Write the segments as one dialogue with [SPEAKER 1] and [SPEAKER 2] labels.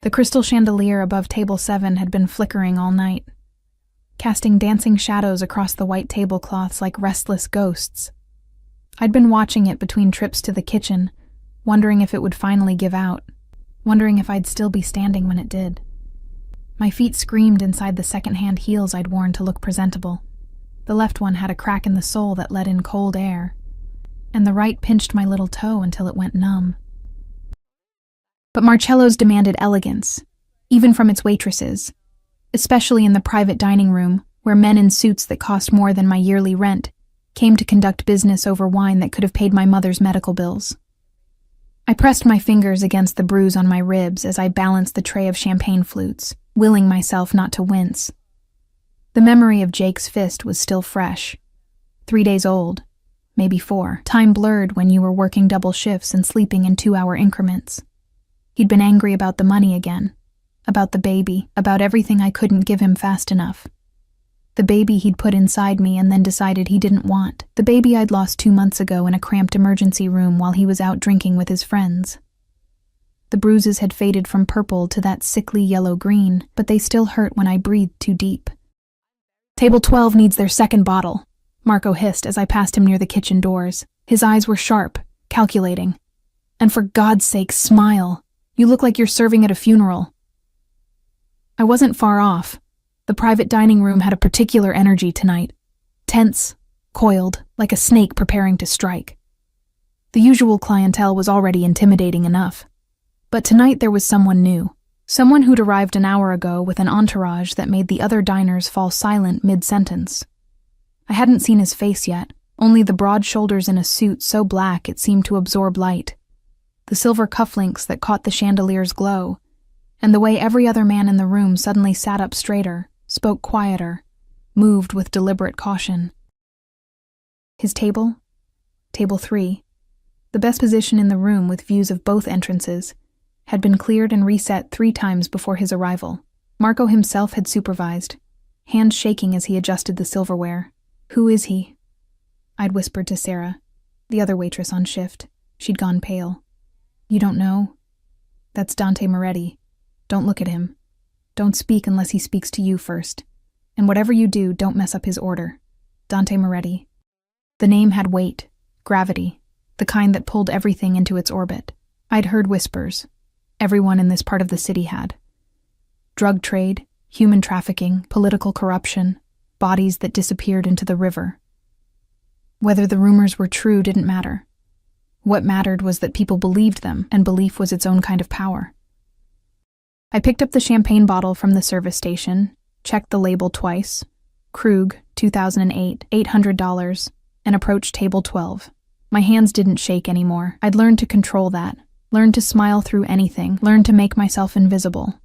[SPEAKER 1] The crystal chandelier above table 7 had been flickering all night, casting dancing shadows across the white tablecloths like restless ghosts. I'd been watching it between trips to the kitchen, wondering if it would finally give out, wondering if I'd still be standing when it did. My feet screamed inside the second-hand heels I'd worn to look presentable. The left one had a crack in the sole that let in cold air, and the right pinched my little toe until it went numb. But Marcello's demanded elegance, even from its waitresses, especially in the private dining room where men in suits that cost more than my yearly rent came to conduct business over wine that could have paid my mother's medical bills. I pressed my fingers against the bruise on my ribs as I balanced the tray of champagne flutes, willing myself not to wince. The memory of Jake's fist was still fresh. 3 days old, maybe 4. Time blurred when you were working double shifts and sleeping in 2-hour increments. He'd been angry about the money again, about the baby, about everything I couldn't give him fast enough. The baby he'd put inside me and then decided he didn't want. The baby I'd lost 2 months ago in a cramped emergency room while he was out drinking with his friends. The bruises had faded from purple to that sickly yellow-green, but they still hurt when I breathed too deep. "Table 12 needs their second bottle," Marco hissed as I passed him near the kitchen doors. His eyes were sharp, calculating. "And for God's sake, smile. You look like you're serving at a funeral." I wasn't far off. The private dining room had a particular energy tonight. Tense, coiled, like a snake preparing to strike. The usual clientele was already intimidating enough. But tonight there was someone new. Someone who'd arrived an hour ago with an entourage that made the other diners fall silent mid-sentence. I hadn't seen his face yet, only the broad shoulders in a suit so black it seemed to absorb light, the silver cufflinks that caught the chandelier's glow, and the way every other man in the room suddenly sat up straighter, spoke quieter, moved with deliberate caution. His table? Table 3. The best position in the room with views of both entrances, had been cleared and reset 3 times before his arrival. Marco himself had supervised, hands shaking as he adjusted the silverware. "Who is he?" I'd whispered to Sarah, the other waitress on shift. She'd gone pale. "You don't know? That's Dante Moretti. Don't look at him. Don't speak unless he speaks to you first. And whatever you do, don't mess up his order. Dante Moretti." The name had weight, gravity, the kind that pulled everything into its orbit. I'd heard whispers. Everyone in this part of the city had. Drug trade, human trafficking, political corruption, bodies that disappeared into the river. Whether the rumors were true didn't matter. What mattered was that people believed them, and belief was its own kind of power. I picked up the champagne bottle from the service station, checked the label twice, Krug, 2008, $800, and approached table 12. My hands didn't shake anymore. I'd learned to control that, learned to smile through anything, learned to make myself invisible.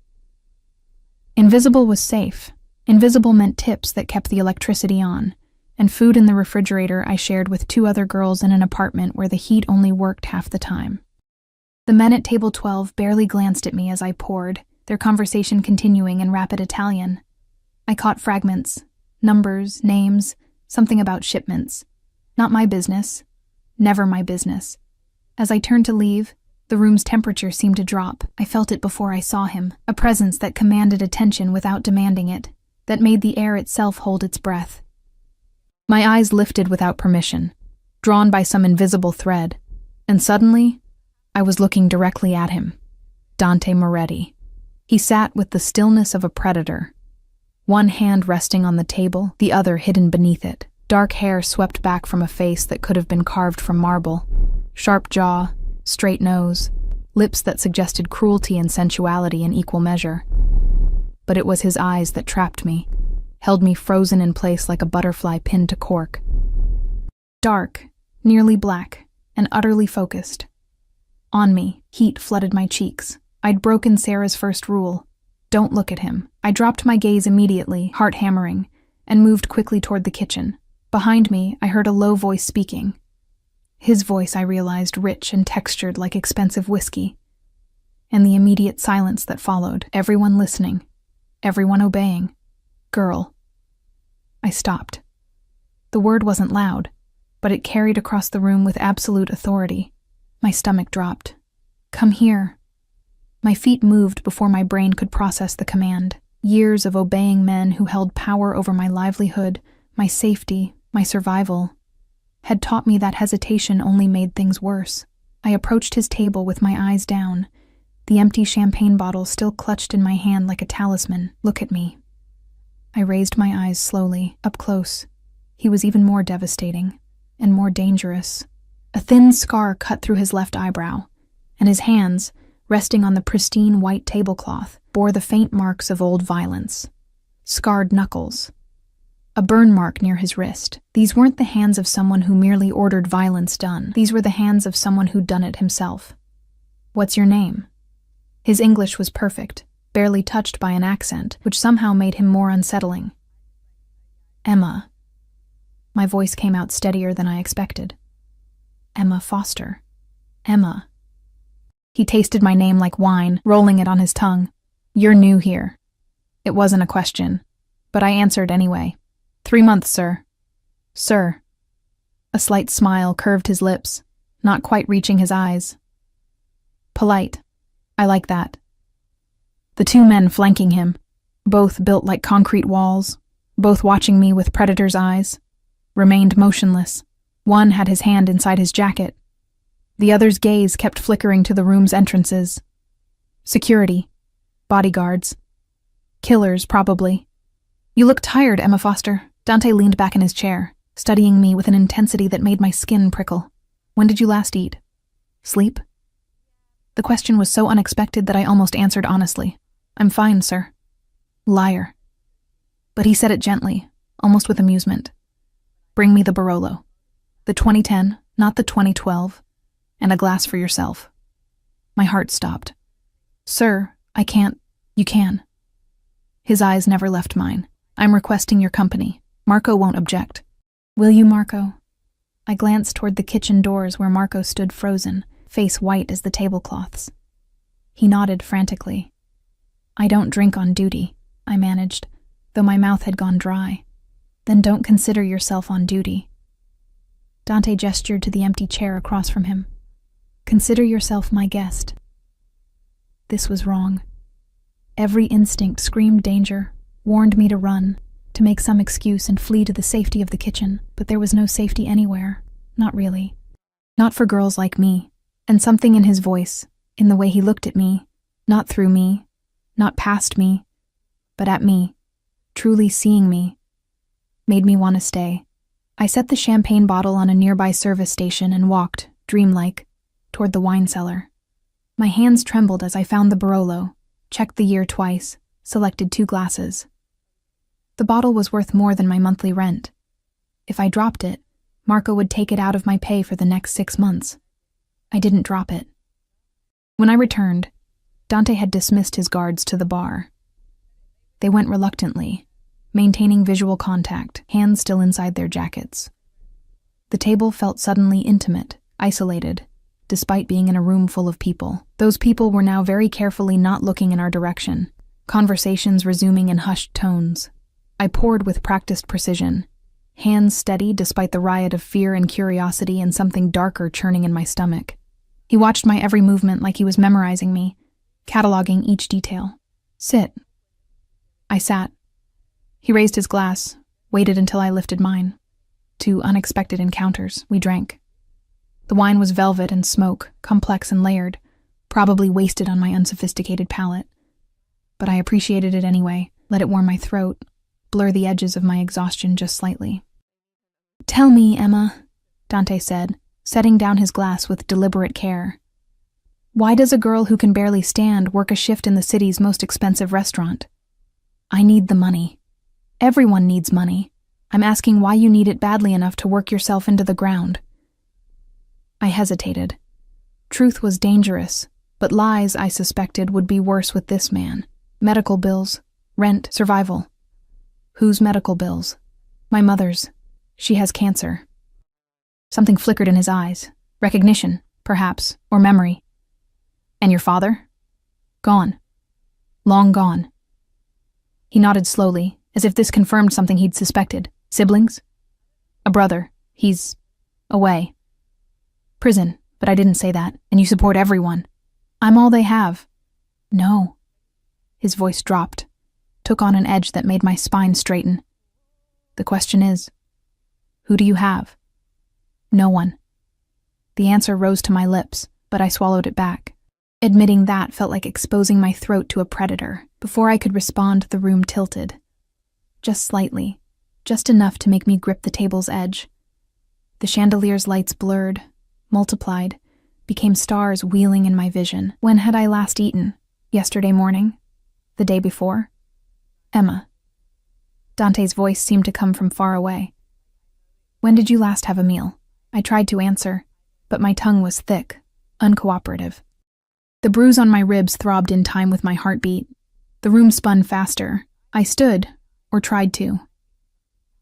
[SPEAKER 1] Invisible was safe. Invisible meant tips that kept the electricity on, and food in the refrigerator I shared with 2 other girls in an apartment where the heat only worked half the time. The men at table 12 barely glanced at me as I poured, their conversation continuing in rapid Italian. I caught fragments, numbers, names, something about shipments. Not my business. Never my business. As I turned to leave, the room's temperature seemed to drop. I felt it before I saw him, a presence that commanded attention without demanding it, that made the air itself hold its breath. My eyes lifted without permission, drawn by some invisible thread, and suddenly, I was looking directly at him. Dante Moretti. He sat with the stillness of a predator, one hand resting on the table, the other hidden beneath it. Dark hair swept back from a face that could have been carved from marble, sharp jaw, straight nose, lips that suggested cruelty and sensuality in equal measure. But it was his eyes that trapped me, held me frozen in place like a butterfly pinned to cork. Dark, nearly black, and utterly focused. On me, heat flooded my cheeks. I'd broken Sarah's first rule. Don't look at him. I dropped my gaze immediately, heart hammering, and moved quickly toward the kitchen. Behind me, I heard a low voice speaking. His voice, I realized, rich and textured like expensive whiskey. And the immediate silence that followed, everyone listening, everyone obeying. Girl. I stopped. The word wasn't loud, but it carried across the room with absolute authority. My stomach dropped. Come here. My feet moved before my brain could process the command. Years of obeying men who held power over my livelihood, my safety, my survival, had taught me that hesitation only made things worse. I approached his table with my eyes down, the empty champagne bottle still clutched in my hand like a talisman. Look at me. I raised my eyes slowly, up close. He was even more devastating, and more dangerous. A thin scar cut through his left eyebrow, and his hands, resting on the pristine white tablecloth, bore the faint marks of old violence. Scarred knuckles. A burn mark near his wrist. These weren't the hands of someone who merely ordered violence done. These were the hands of someone who'd done it himself. "What's your name?" His English was perfect, barely touched by an accent, which somehow made him more unsettling. "Emma." My voice came out steadier than I expected. "Emma Foster. Emma." He tasted my name like wine, rolling it on his tongue. "You're new here." It wasn't a question, but I answered anyway. 3 months, sir." "Sir." A slight smile curved his lips, not quite reaching his eyes. "Polite. I like that." The two men flanking him, both built like concrete walls, both watching me with predator's eyes, remained motionless. One had his hand inside his jacket. The other's gaze kept flickering to the room's entrances. Security. Bodyguards. Killers, probably. "You look tired, Emma Foster." Dante leaned back in his chair, studying me with an intensity that made my skin prickle. "When did you last eat? Sleep?" The question was so unexpected that I almost answered honestly. "I'm fine, sir." Liar. But he said it gently, almost with amusement. "Bring me the Barolo. The 2010, not the 2012, and a glass for yourself." My heart stopped. "Sir, I can't." "You can." His eyes never left mine. "I'm requesting your company. Marco won't object." "Will you, Marco?" I glanced toward the kitchen doors where Marco stood frozen, face white as the tablecloths. He nodded frantically. "I don't drink on duty," I managed, though my mouth had gone dry. "Then don't consider yourself on duty." Dante gestured to the empty chair across from him. "Consider yourself my guest." This was wrong. Every instinct screamed danger, warned me to run, to make some excuse and flee to the safety of the kitchen, but there was no safety anywhere. Not really. Not for girls like me. And something in his voice, in the way he looked at me, not through me, not past me, but at me, truly seeing me, made me want to stay. I set the champagne bottle on a nearby service station and walked, dreamlike, toward the wine cellar. My hands trembled as I found the Barolo, checked the year twice, selected 2 glasses. The bottle was worth more than my monthly rent. If I dropped it, Marco would take it out of my pay for the next 6 months. I didn't drop it. When I returned, Dante had dismissed his guards to the bar. They went reluctantly, maintaining visual contact, hands still inside their jackets. The table felt suddenly intimate, isolated, despite being in a room full of people. Those people were now very carefully not looking in our direction, conversations resuming in hushed tones. I poured with practiced precision, hands steady despite the riot of fear and curiosity and something darker churning in my stomach. He watched my every movement like he was memorizing me, cataloging each detail. "Sit." I sat. He raised his glass, waited until I lifted mine. 2 unexpected encounters. We drank. The wine was velvet and smoke, complex and layered, probably wasted on my unsophisticated palate. But I appreciated it anyway, let it warm my throat, blur the edges of my exhaustion just slightly. "Tell me, Emma," Dante said, setting down his glass with deliberate care. "Why does a girl who can barely stand work a shift in the city's most expensive restaurant?" "I need the money. Everyone needs money. I'm asking why you need it badly enough to work yourself into the ground." I hesitated. Truth was dangerous, but lies, I suspected, would be worse with this man. Medical bills, rent, survival. Whose medical bills? My mother's. She has cancer. Something flickered in his eyes. Recognition, perhaps, or memory. "And your father?" "Gone. Long gone." He nodded slowly, as if this confirmed something he'd suspected. "Siblings?" "A brother. He's away." "Prison, but I didn't say that, and you support everyone." "I'm all they have." No. His voice dropped, took on an edge that made my spine straighten. The question is, who do you have? No one. The answer rose to my lips, but I swallowed it back. Admitting that felt like exposing my throat to a predator. Before I could respond, the room tilted. Just slightly, just enough to make me grip the table's edge. The chandelier's lights blurred, multiplied, became stars wheeling in my vision. When had I last eaten? Yesterday morning? The day before? Emma. Dante's voice seemed to come from far away. When did you last have a meal? I tried to answer, but my tongue was thick, uncooperative. The bruise on my ribs throbbed in time with my heartbeat. The room spun faster. I stood, or tried to.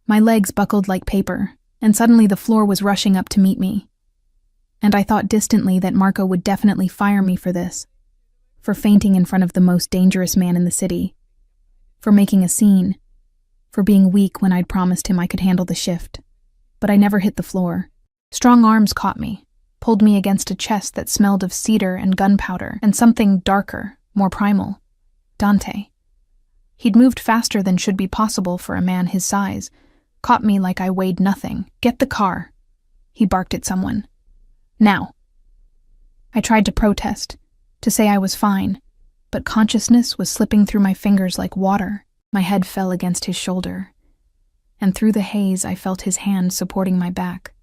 [SPEAKER 1] My legs buckled like paper, and suddenly the floor was rushing up to meet me. And I thought distantly that Marco would definitely fire me for this, for fainting in front of the most dangerous man in the city, for making a scene, for being weak when I'd promised him I could handle the shift. But I never hit the floor. Strong arms caught me, pulled me against a chest that smelled of cedar and gunpowder and something darker, more primal. Dante. He'd moved faster than should be possible for a man his size, caught me like I weighed nothing. Get the car. He barked at someone. Now. I tried to protest, to say I was fine, but consciousness was slipping through my fingers like water. My head fell against his shoulder, and through the haze I felt his hand supporting my back.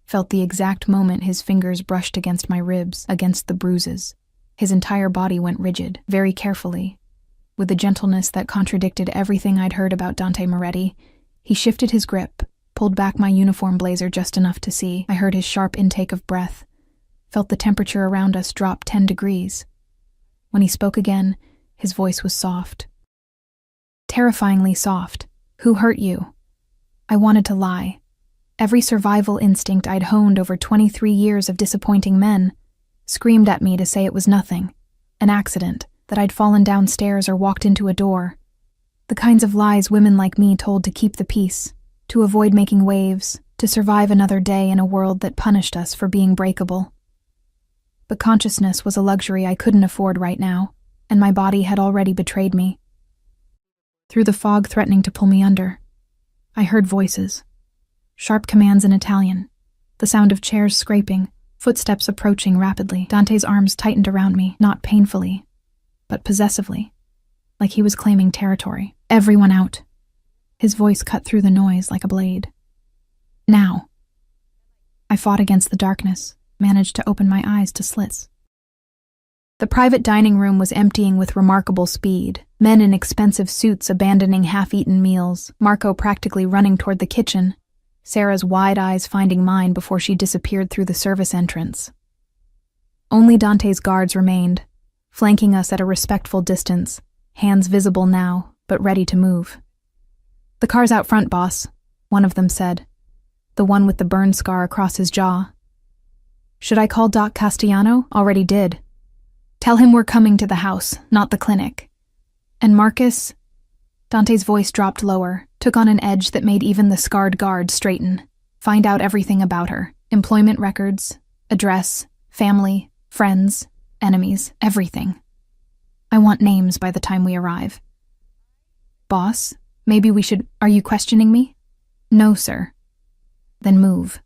[SPEAKER 1] Felt the exact moment his fingers brushed against my ribs, against the bruises. His entire body went rigid, very carefully. With a gentleness that contradicted everything I'd heard about Dante Moretti, he shifted his grip, pulled back my uniform blazer just enough to see. I heard his sharp intake of breath, felt the temperature around us drop 10 degrees. When he spoke again, his voice was soft. Terrifyingly soft. Who hurt you? I wanted to lie. Every survival instinct I'd honed over 23 years of disappointing men screamed at me to say it was nothing, an accident, that I'd fallen downstairs or walked into a door. The kinds of lies women like me told to keep the peace, to avoid making waves, to survive another day in a world that punished us for being breakable. But consciousness was a luxury I couldn't afford right now, and my body had already betrayed me. Through the fog threatening to pull me under, I heard voices. Sharp commands in Italian, the sound of chairs scraping, footsteps approaching rapidly. Dante's arms tightened around me, not painfully, but possessively, like he was claiming territory. Everyone out. His voice cut through the noise like a blade. Now. I fought against the darkness, managed to open my eyes to slits. The private dining room was emptying with remarkable speed, men in expensive suits abandoning half-eaten meals, Marco practically running toward the kitchen, Sarah's wide eyes finding mine before she disappeared through the service entrance. Only Dante's guards remained, flanking us at a respectful distance, hands visible now, but ready to move. "The car's out front, boss," one of them said, the one with the burn scar across his jaw. "Should I call Doc Castellano?" "Already did. Tell him we're coming to the house, not the clinic. And Marcus?" Dante's voice dropped lower, took on an edge that made even the scarred guard straighten. "Find out everything about her. Employment records, address, family, friends, enemies, everything. I want names by the time we arrive." "Boss, maybe we should—" "Are you questioning me?" "No, sir." "Then move."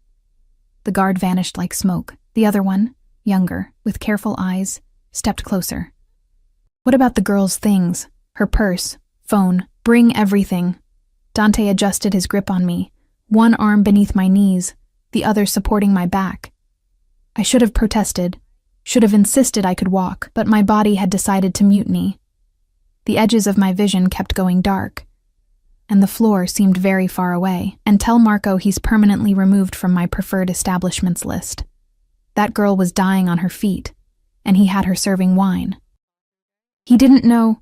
[SPEAKER 1] The guard vanished like smoke. The other one, younger, with careful eyes, stepped closer. "What about the girl's things? Her purse, phone, bring everything." Dante adjusted his grip on me, one arm beneath my knees, the other supporting my back. I should have protested, should have insisted I could walk, but my body had decided to mutiny. The edges of my vision kept going dark, and the floor seemed very far away. And tell Marco he's permanently removed from my preferred establishments list. That girl was dying on her feet, and he had her serving wine. He didn't know.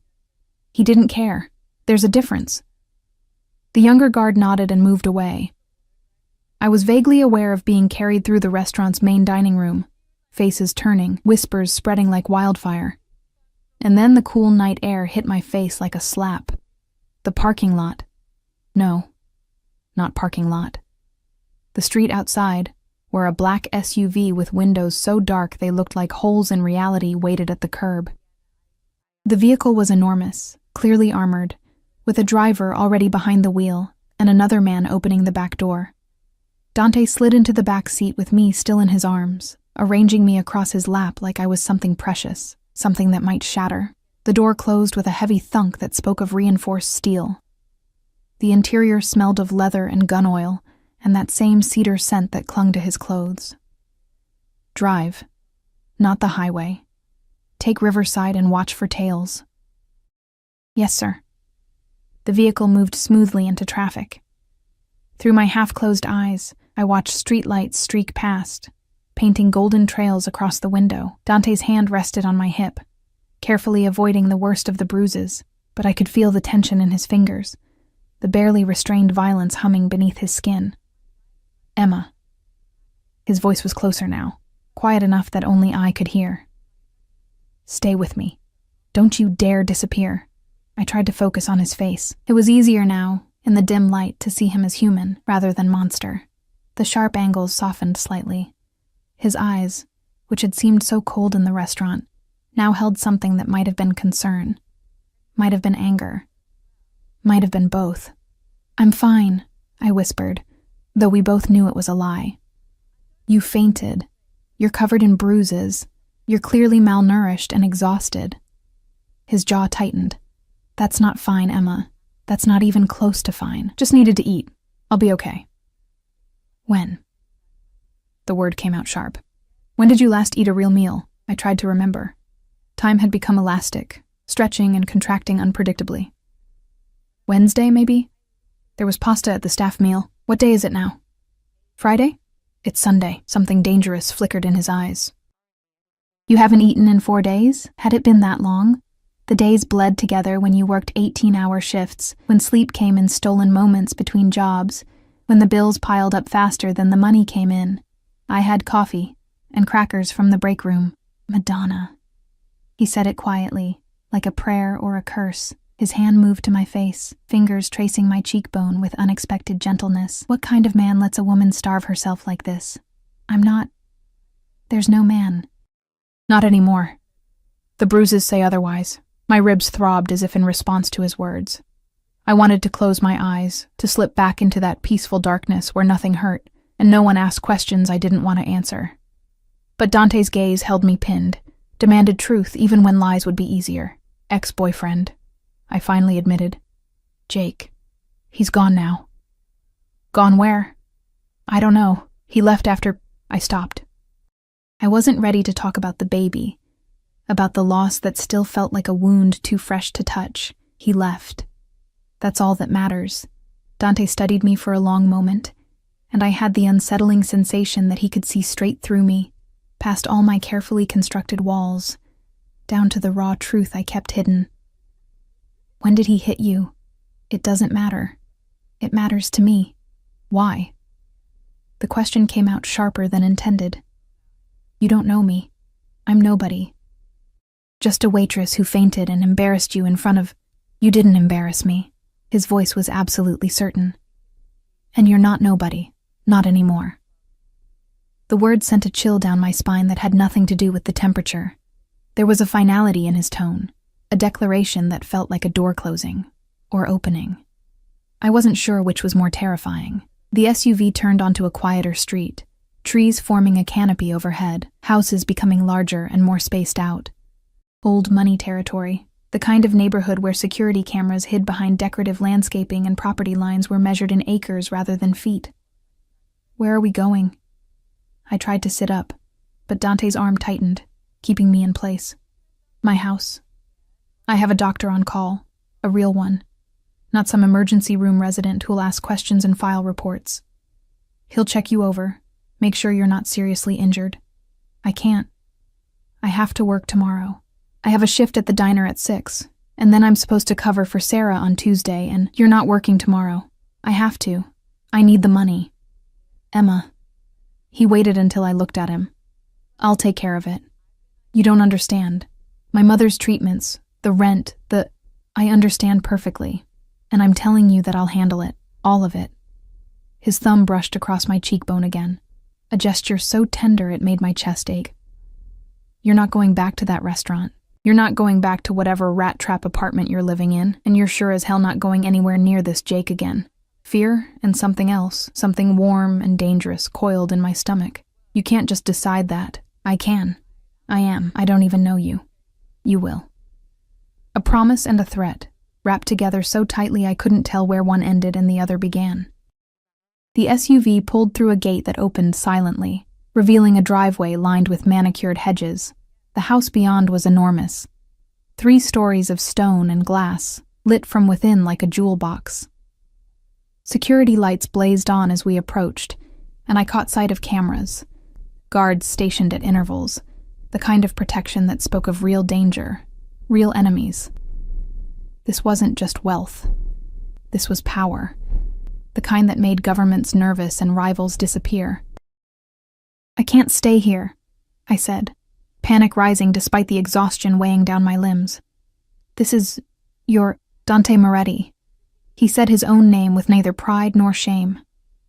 [SPEAKER 1] He didn't care. There's a difference. The younger guard nodded and moved away. I was vaguely aware of being carried through the restaurant's main dining room, faces turning, whispers spreading like wildfire. And then the cool night air hit my face like a slap. The parking lot. No, not parking lot. The street outside, where a black SUV with windows so dark they looked like holes in reality waited at the curb. The vehicle was enormous, clearly armored, with a driver already behind the wheel and another man opening the back door. Dante slid into the back seat with me still in his arms, arranging me across his lap like I was something precious, something that might shatter. The door closed with a heavy thunk that spoke of reinforced steel. The interior smelled of leather and gun oil, and that same cedar scent that clung to his clothes. Drive, not the highway. Take Riverside and watch for tails. Yes, sir. The vehicle moved smoothly into traffic. Through my half-closed eyes, I watched streetlights streak past, painting golden trails across the window. Dante's hand rested on my hip, carefully avoiding the worst of the bruises, but I could feel the tension in his fingers, the barely restrained violence humming beneath his skin. Emma. His voice was closer now, quiet enough that only I could hear. Stay with me. Don't you dare disappear. I tried to focus on his face. It was easier now, in the dim light, to see him as human rather than monster. The sharp angles softened slightly. His eyes, which had seemed so cold in the restaurant, now held something that might have been concern, might have been anger, might have been both. I'm fine, I whispered, though we both knew it was a lie. You fainted. You're covered in bruises. You're clearly malnourished and exhausted. His jaw tightened. That's not fine, Emma. That's not even close to fine. Just needed to eat. I'll be okay. When? The word came out sharp. When did you last eat a real meal? I tried to remember. Time had become elastic, stretching and contracting unpredictably. Wednesday, maybe? There was pasta at the staff meal. What day is it now? Friday? It's Sunday. Something dangerous flickered in his eyes. You haven't eaten in 4 days? Had it been that long? The days bled together when you worked 18-hour shifts, when sleep came in stolen moments between jobs, when the bills piled up faster than the money came in. I had coffee and crackers from the break room. Madonna. He said it quietly, like a prayer or a curse. His hand moved to my face, fingers tracing my cheekbone with unexpected gentleness. What kind of man lets a woman starve herself like this? I'm not. There's no man. Not anymore. The bruises say otherwise. My ribs throbbed as if in response to his words. I wanted to close my eyes, to slip back into that peaceful darkness where nothing hurt, and no one asked questions I didn't want to answer. But Dante's gaze held me pinned, demanded truth even when lies would be easier. Ex-boyfriend, I finally admitted. Jake. He's gone now. Gone where? I don't know. He left after I stopped. I wasn't ready to talk about the baby, about the loss that still felt like a wound too fresh to touch. He left. That's all that matters. Dante studied me for a long moment, and I had the unsettling sensation that he could see straight through me, past all my carefully constructed walls, down to the raw truth I kept hidden. When did he hit you? It doesn't matter. It matters to me. Why? The question came out sharper than intended. You don't know me. I'm nobody. Just a waitress who fainted and embarrassed you in front of... You didn't embarrass me. His voice was absolutely certain. And you're not nobody. Not anymore. The word sent a chill down my spine that had nothing to do with the temperature. There was a finality in his tone, a declaration that felt like a door closing, or opening. I wasn't sure which was more terrifying. The SUV turned onto a quieter street, trees forming a canopy overhead, houses becoming larger and more spaced out. Old money territory, the kind of neighborhood where security cameras hid behind decorative landscaping and property lines were measured in acres rather than feet. Where are we going? I tried to sit up, but Dante's arm tightened, keeping me in place. My house. I have a doctor on call, a real one, not some emergency room resident who'll ask questions and file reports. He'll check you over, make sure you're not seriously injured. I can't. I have to work tomorrow. I have a shift at the diner at 6, and then I'm supposed to cover for Sarah on Tuesday, and you're not working tomorrow. I have to. I need the money. Emma. He waited until I looked at him. I'll take care of it. You don't understand. My mother's treatments, the rent, I understand perfectly, and I'm telling you that I'll handle it, all of it. His thumb brushed across my cheekbone again, a gesture so tender it made my chest ache. You're not going back to that restaurant. You're not going back to whatever rat trap apartment you're living in, and you're sure as hell not going anywhere near this Jake again. Fear and something else, something warm and dangerous, coiled in my stomach. You can't just decide that. I can. I am. I don't even know you. You will. A promise and a threat, wrapped together so tightly I couldn't tell where one ended and the other began. The SUV pulled through a gate that opened silently, revealing a driveway lined with manicured hedges. The house beyond was enormous. 3 stories of stone and glass, lit from within like a jewel box. Security lights blazed on as we approached, and I caught sight of cameras. Guards stationed at intervals, the kind of protection that spoke of real danger, real enemies. This wasn't just wealth. This was power, the kind that made governments nervous and rivals disappear. I can't stay here, I said, panic rising despite the exhaustion weighing down my limbs. This is your Dante Moretti. He said his own name with neither pride nor shame.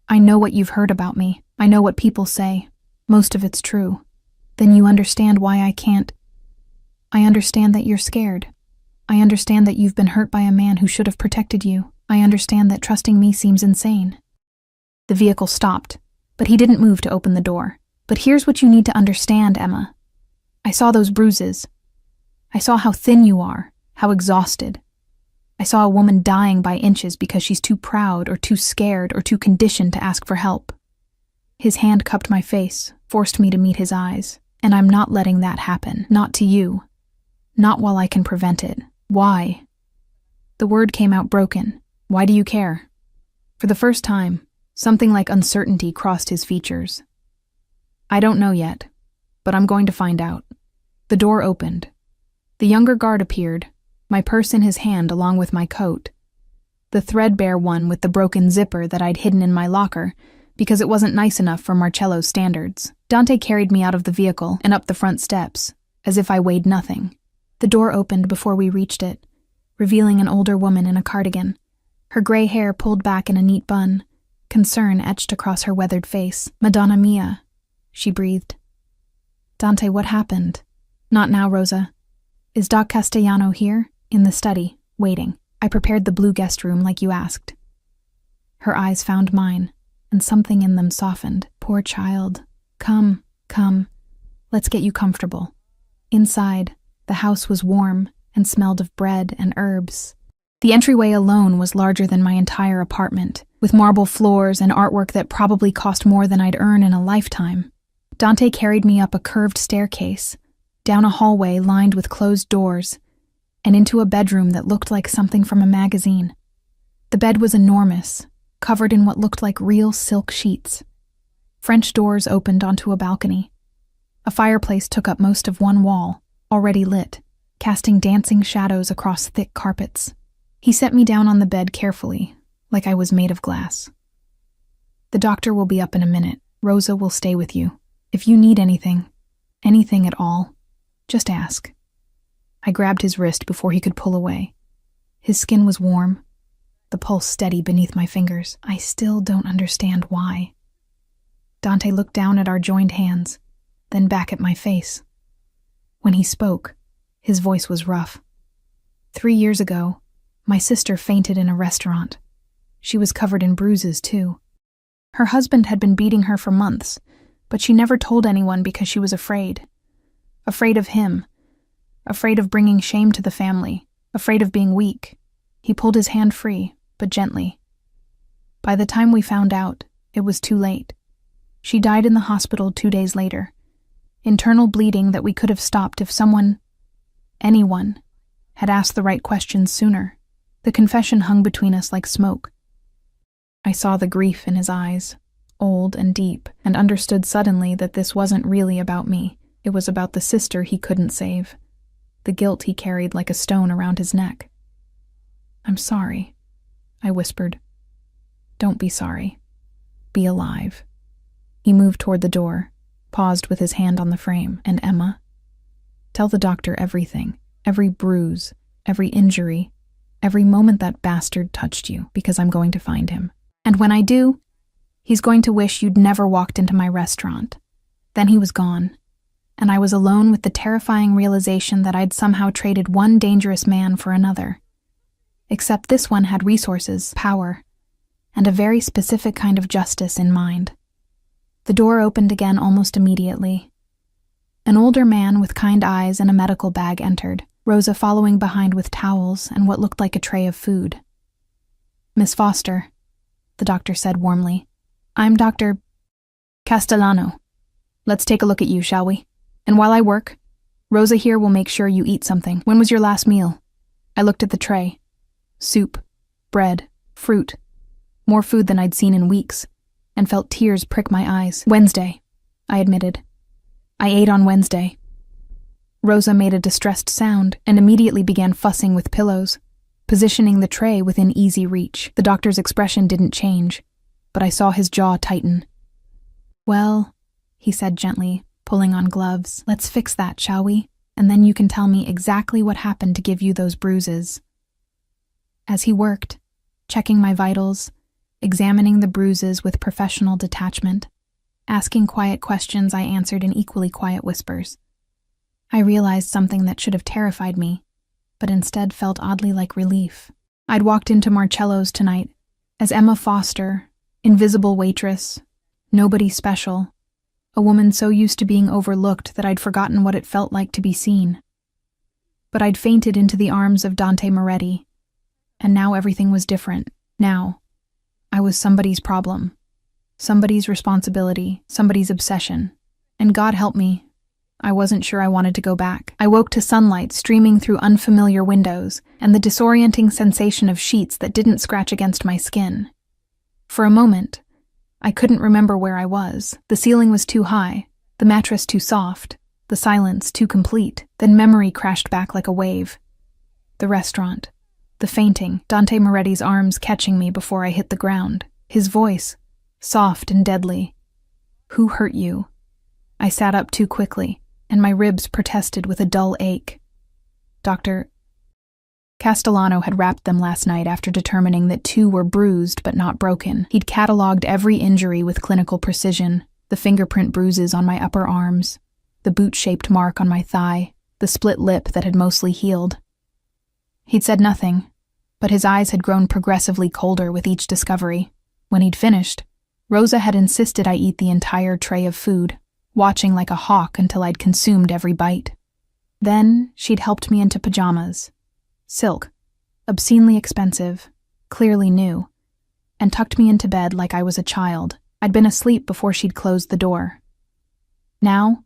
[SPEAKER 1] I know what you've heard about me. I know what people say. Most of it's true. Then you understand why I can't. I understand that you're scared. I understand that you've been hurt by a man who should have protected you. I understand that trusting me seems insane. The vehicle stopped, but he didn't move to open the door. But here's what you need to understand, Emma. I saw those bruises. I saw how thin you are, how exhausted. I saw a woman dying by inches because she's too proud or too scared or too conditioned to ask for help. His hand cupped my face, forced me to meet his eyes, and I'm not letting that happen, not to you. Not while I can prevent it. Why? The word came out broken. Why do you care? For the first time, something like uncertainty crossed his features. I don't know yet, but I'm going to find out. The door opened. The younger guard appeared, my purse in his hand along with my coat. The threadbare one with the broken zipper that I'd hidden in my locker because it wasn't nice enough for Marcello's standards. Dante carried me out of the vehicle and up the front steps, as if I weighed nothing. The door opened before we reached it, revealing an older woman in a cardigan, her gray hair pulled back in a neat bun, concern etched across her weathered face. Madonna mia, she breathed. Dante, what happened? Not now, Rosa. Is Doc Castellano here? In the study, waiting. I prepared the blue guest room like you asked. Her eyes found mine, and something in them softened. Poor child. Come. Let's get you comfortable. Inside, the house was warm and smelled of bread and herbs. The entryway alone was larger than my entire apartment, with marble floors and artwork that probably cost more than I'd earn in a lifetime. Dante carried me up a curved staircase, down a hallway lined with closed doors, and into a bedroom that looked like something from a magazine. The bed was enormous, covered in what looked like real silk sheets. French doors opened onto a balcony. A fireplace took up most of one wall, already lit, casting dancing shadows across thick carpets. He set me down on the bed carefully, like I was made of glass. The doctor will be up in a minute. Rosa will stay with you. If you need anything at all, just ask. I grabbed his wrist before he could pull away. His skin was warm, the pulse steady beneath my fingers. I still don't understand why. Dante looked down at our joined hands, then back at my face. When he spoke, his voice was rough. 3 years ago, my sister fainted in a restaurant. She was covered in bruises, too. Her husband had been beating her for months, but she never told anyone because she was afraid. Afraid of him. Afraid of bringing shame to the family. Afraid of being weak. He pulled his hand free, but gently. By the time we found out, it was too late. She died in the hospital 2 days later. Internal bleeding that we could have stopped if anyone, had asked the right questions sooner. The confession hung between us like smoke. I saw the grief in his eyes, old and deep, and understood suddenly that this wasn't really about me. It was about the sister he couldn't save, the guilt he carried like a stone around his neck. I'm sorry, I whispered. Don't be sorry. Be alive. He moved toward the door, paused with his hand on the frame. And Emma? Tell the doctor everything, every bruise, every injury, every moment that bastard touched you, because I'm going to find him. And when I do, he's going to wish you'd never walked into my restaurant. Then he was gone. and I was alone with the terrifying realization that I'd somehow traded one dangerous man for another. Except this one had resources, power, and a very specific kind of justice in mind. The door opened again almost immediately. An older man with kind eyes and a medical bag entered, Rosa following behind with towels and what looked like a tray of food. "Miss Foster," the doctor said warmly. "I'm Dr. Castellano. Let's take a look at you, shall we? And while I work, Rosa here will make sure you eat something. When was your last meal?" I looked at the tray. Soup, bread, fruit. More food than I'd seen in weeks, and felt tears prick my eyes. "Wednesday," I admitted. "I ate on Wednesday." Rosa made a distressed sound and immediately began fussing with pillows, positioning the tray within easy reach. The doctor's expression didn't change, but I saw his jaw tighten. "Well," he said gently, pulling on gloves, "let's fix that, shall we? And then you can tell me exactly what happened to give you those bruises." As he worked, checking my vitals, examining the bruises with professional detachment, asking quiet questions I answered in equally quiet whispers, I realized something that should have terrified me, but instead felt oddly like relief. I'd walked into Marcello's tonight as Emma Foster, invisible waitress, nobody special, a woman so used to being overlooked that I'd forgotten what it felt like to be seen. But I'd fainted into the arms of Dante Moretti, and now everything was different. Now, I was somebody's problem, somebody's responsibility, somebody's obsession. And God help me, I wasn't sure I wanted to go back. I woke to sunlight streaming through unfamiliar windows and the disorienting sensation of sheets that didn't scratch against my skin. For a moment, I couldn't remember where I was. The ceiling was too high, the mattress too soft, the silence too complete. Then memory crashed back like a wave. The restaurant, the fainting, Dante Moretti's arms catching me before I hit the ground. His voice, soft and deadly. "Who hurt you?" I sat up too quickly, and my ribs protested with a dull ache. Dr. Castellano had wrapped them last night after determining that 2 were bruised but not broken. He'd catalogued every injury with clinical precision, the fingerprint bruises on my upper arms, the boot-shaped mark on my thigh, the split lip that had mostly healed. He'd said nothing, but his eyes had grown progressively colder with each discovery. When he'd finished, Rosa had insisted I eat the entire tray of food, watching like a hawk until I'd consumed every bite. Then she'd helped me into pajamas. Silk, obscenely expensive, clearly new, and tucked me into bed like I was a child. I'd been asleep before she'd closed the door. Now,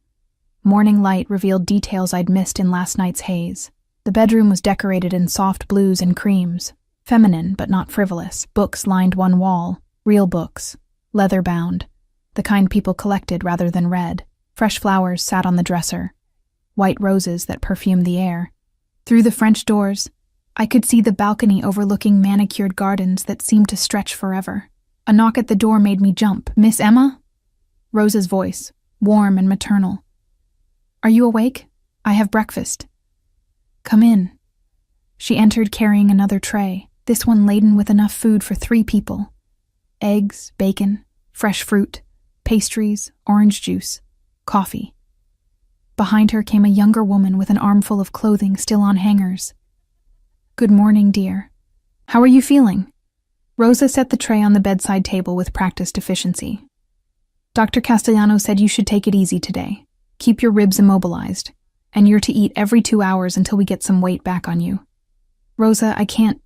[SPEAKER 1] morning light revealed details I'd missed in last night's haze. The bedroom was decorated in soft blues and creams, feminine but not frivolous. Books lined one wall, real books, leather-bound, the kind people collected rather than read. Fresh flowers sat on the dresser, white roses that perfumed the air. Through the French doors, I could see the balcony overlooking manicured gardens that seemed to stretch forever. A knock at the door made me jump. "Miss Emma?" Rosa's voice, warm and maternal. "Are you awake? I have breakfast." "Come in." She entered carrying another tray, this one laden with enough food for 3 people. Eggs, bacon, fresh fruit, pastries, orange juice, coffee. Behind her came a younger woman with an armful of clothing still on hangers. "Good morning, dear. How are you feeling?" Rosa set the tray on the bedside table with practiced efficiency. "Dr. Castellano said you should take it easy today. Keep your ribs immobilized, and you're to eat every 2 hours until we get some weight back on you." "Rosa, I can't.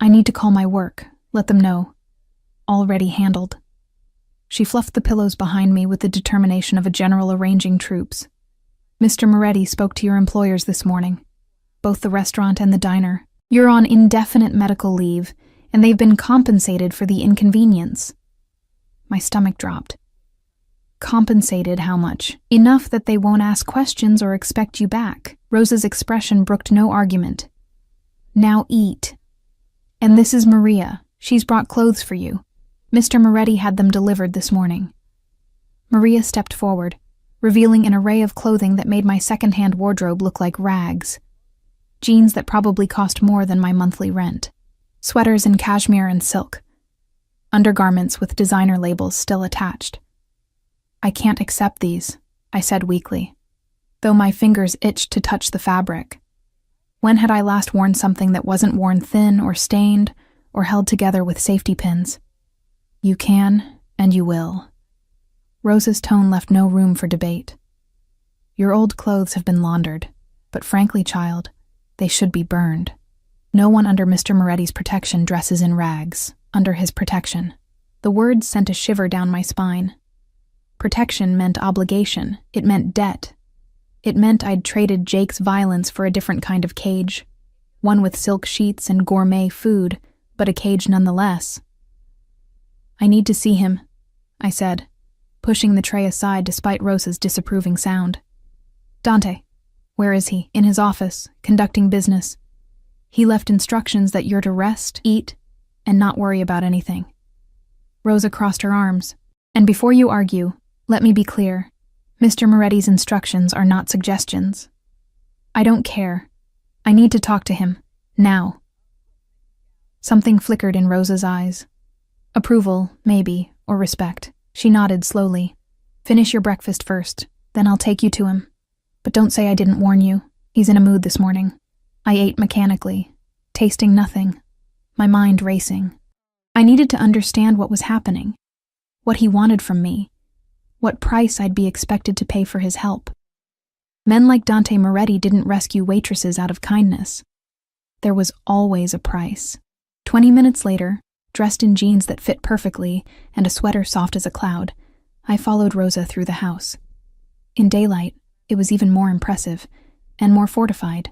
[SPEAKER 1] I need to call my work. Let them know. Already handled." She fluffed the pillows behind me with the determination of a general arranging troops. "Mr. Moretti spoke to your employers this morning, both the restaurant and the diner. You're on indefinite medical leave, and they've been compensated for the inconvenience." My stomach dropped. "Compensated how much?" "Enough that they won't ask questions or expect you back." Rosa's expression brooked no argument. "Now eat. And this is Maria. She's brought clothes for you. Mr. Moretti had them delivered this morning." Maria stepped forward, revealing an array of clothing that made my second-hand wardrobe look like rags. Jeans that probably cost more than my monthly rent. Sweaters in cashmere and silk. Undergarments with designer labels still attached. "I can't accept these," I said weakly. though my fingers itched to touch the fabric. When had I last worn something that wasn't worn thin or stained or held together with safety pins? You can, and you will. Rosa's tone left no room for debate. Your old clothes have been laundered, but frankly, child, they should be burned. No one under Mr. Moretti's protection dresses in rags, under his protection. The words sent a shiver down my spine. Protection meant obligation. It meant debt. It meant I'd traded Jake's violence for a different kind of cage. One with silk sheets and gourmet food, but a cage nonetheless. I need to see him, I said, pushing the tray aside despite Rosa's disapproving sound. Dante, where is he? In his office, conducting business. He left instructions that you're to rest, eat, and not worry about anything. Rosa crossed her arms. And before you argue, let me be clear. Mr. Moretti's instructions are not suggestions. I don't care. I need to talk to him. Now. Something flickered in Rosa's eyes. Approval, maybe, or respect. She nodded slowly. Finish your breakfast first, then I'll take you to him. But don't say I didn't warn you. He's in a mood this morning. I ate mechanically, tasting nothing, my mind racing. I needed to understand what was happening, what he wanted from me, what price I'd be expected to pay for his help. Men like Dante Moretti didn't rescue waitresses out of kindness. There was always a price. 20 minutes later, dressed in jeans that fit perfectly and a sweater soft as a cloud, I followed Rosa through the house. In daylight, it was even more impressive and more fortified.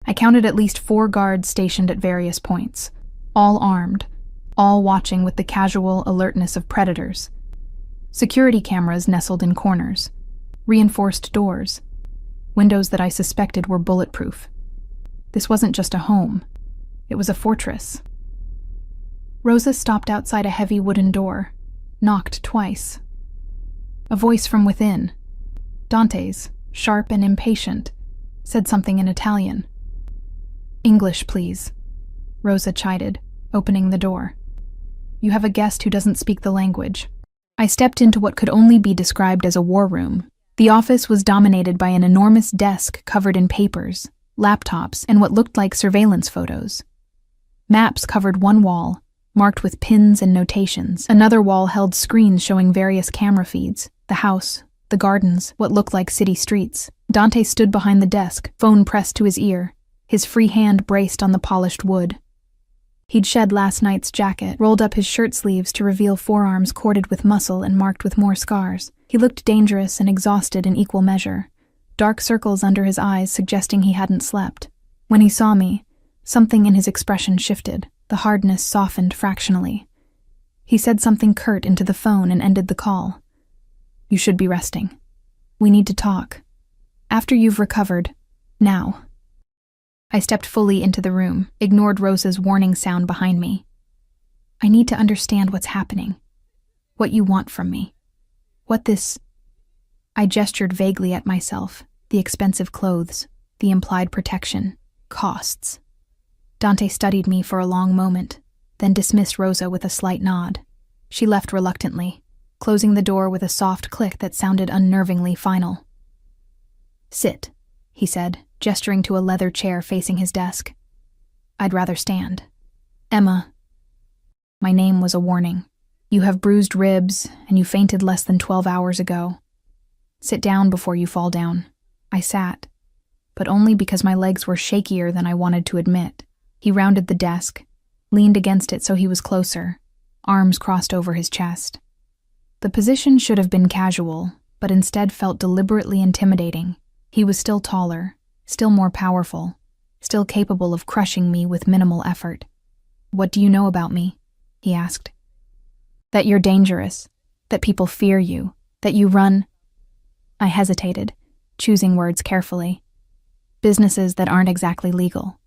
[SPEAKER 1] I counted at least 4 guards stationed at various points, all armed, all watching with the casual alertness of predators. Security cameras nestled in corners, reinforced doors, windows that I suspected were bulletproof. This wasn't just a home, it was a fortress. Rosa stopped outside a heavy wooden door, knocked twice. A voice from within, Dante's, sharp and impatient, said something in Italian. English, please, Rosa chided, opening the door. You have a guest who doesn't speak the language. I stepped into what could only be described as a war room. The office was dominated by an enormous desk covered in papers, laptops, and what looked like surveillance photos. Maps covered one wall, marked with pins and notations. Another wall held screens showing various camera feeds, the house, the gardens, what looked like city streets. Dante stood behind the desk, phone pressed to his ear, his free hand braced on the polished wood. He'd shed last night's jacket, rolled up his shirt sleeves to reveal forearms corded with muscle and marked with more scars. He looked dangerous and exhausted in equal measure, dark circles under his eyes suggesting he hadn't slept. When he saw me, something in his expression shifted, the hardness softened fractionally. He said something curt into the phone and ended the call. You should be resting. We need to talk. After you've recovered, now. I stepped fully into the room, ignored Rosa's warning sound behind me. I need to understand what's happening. What you want from me. What this... I gestured vaguely at myself, the expensive clothes, the implied protection, costs. Dante studied me for a long moment, then dismissed Rosa with a slight nod. She left reluctantly, closing the door with a soft click that sounded unnervingly final. Sit, he said, gesturing to a leather chair facing his desk. I'd rather stand. Emma. My name was a warning. You have bruised ribs, and you fainted less than 12 hours ago. Sit down before you fall down. I sat, but only because my legs were shakier than I wanted to admit. He rounded the desk, leaned against it so he was closer, arms crossed over his chest. The position should have been casual, but instead felt deliberately intimidating. He was still taller, still more powerful, still capable of crushing me with minimal effort. What do you know about me? He asked. That you're dangerous, that people fear you, that you run... I hesitated, choosing words carefully. Businesses that aren't exactly legal.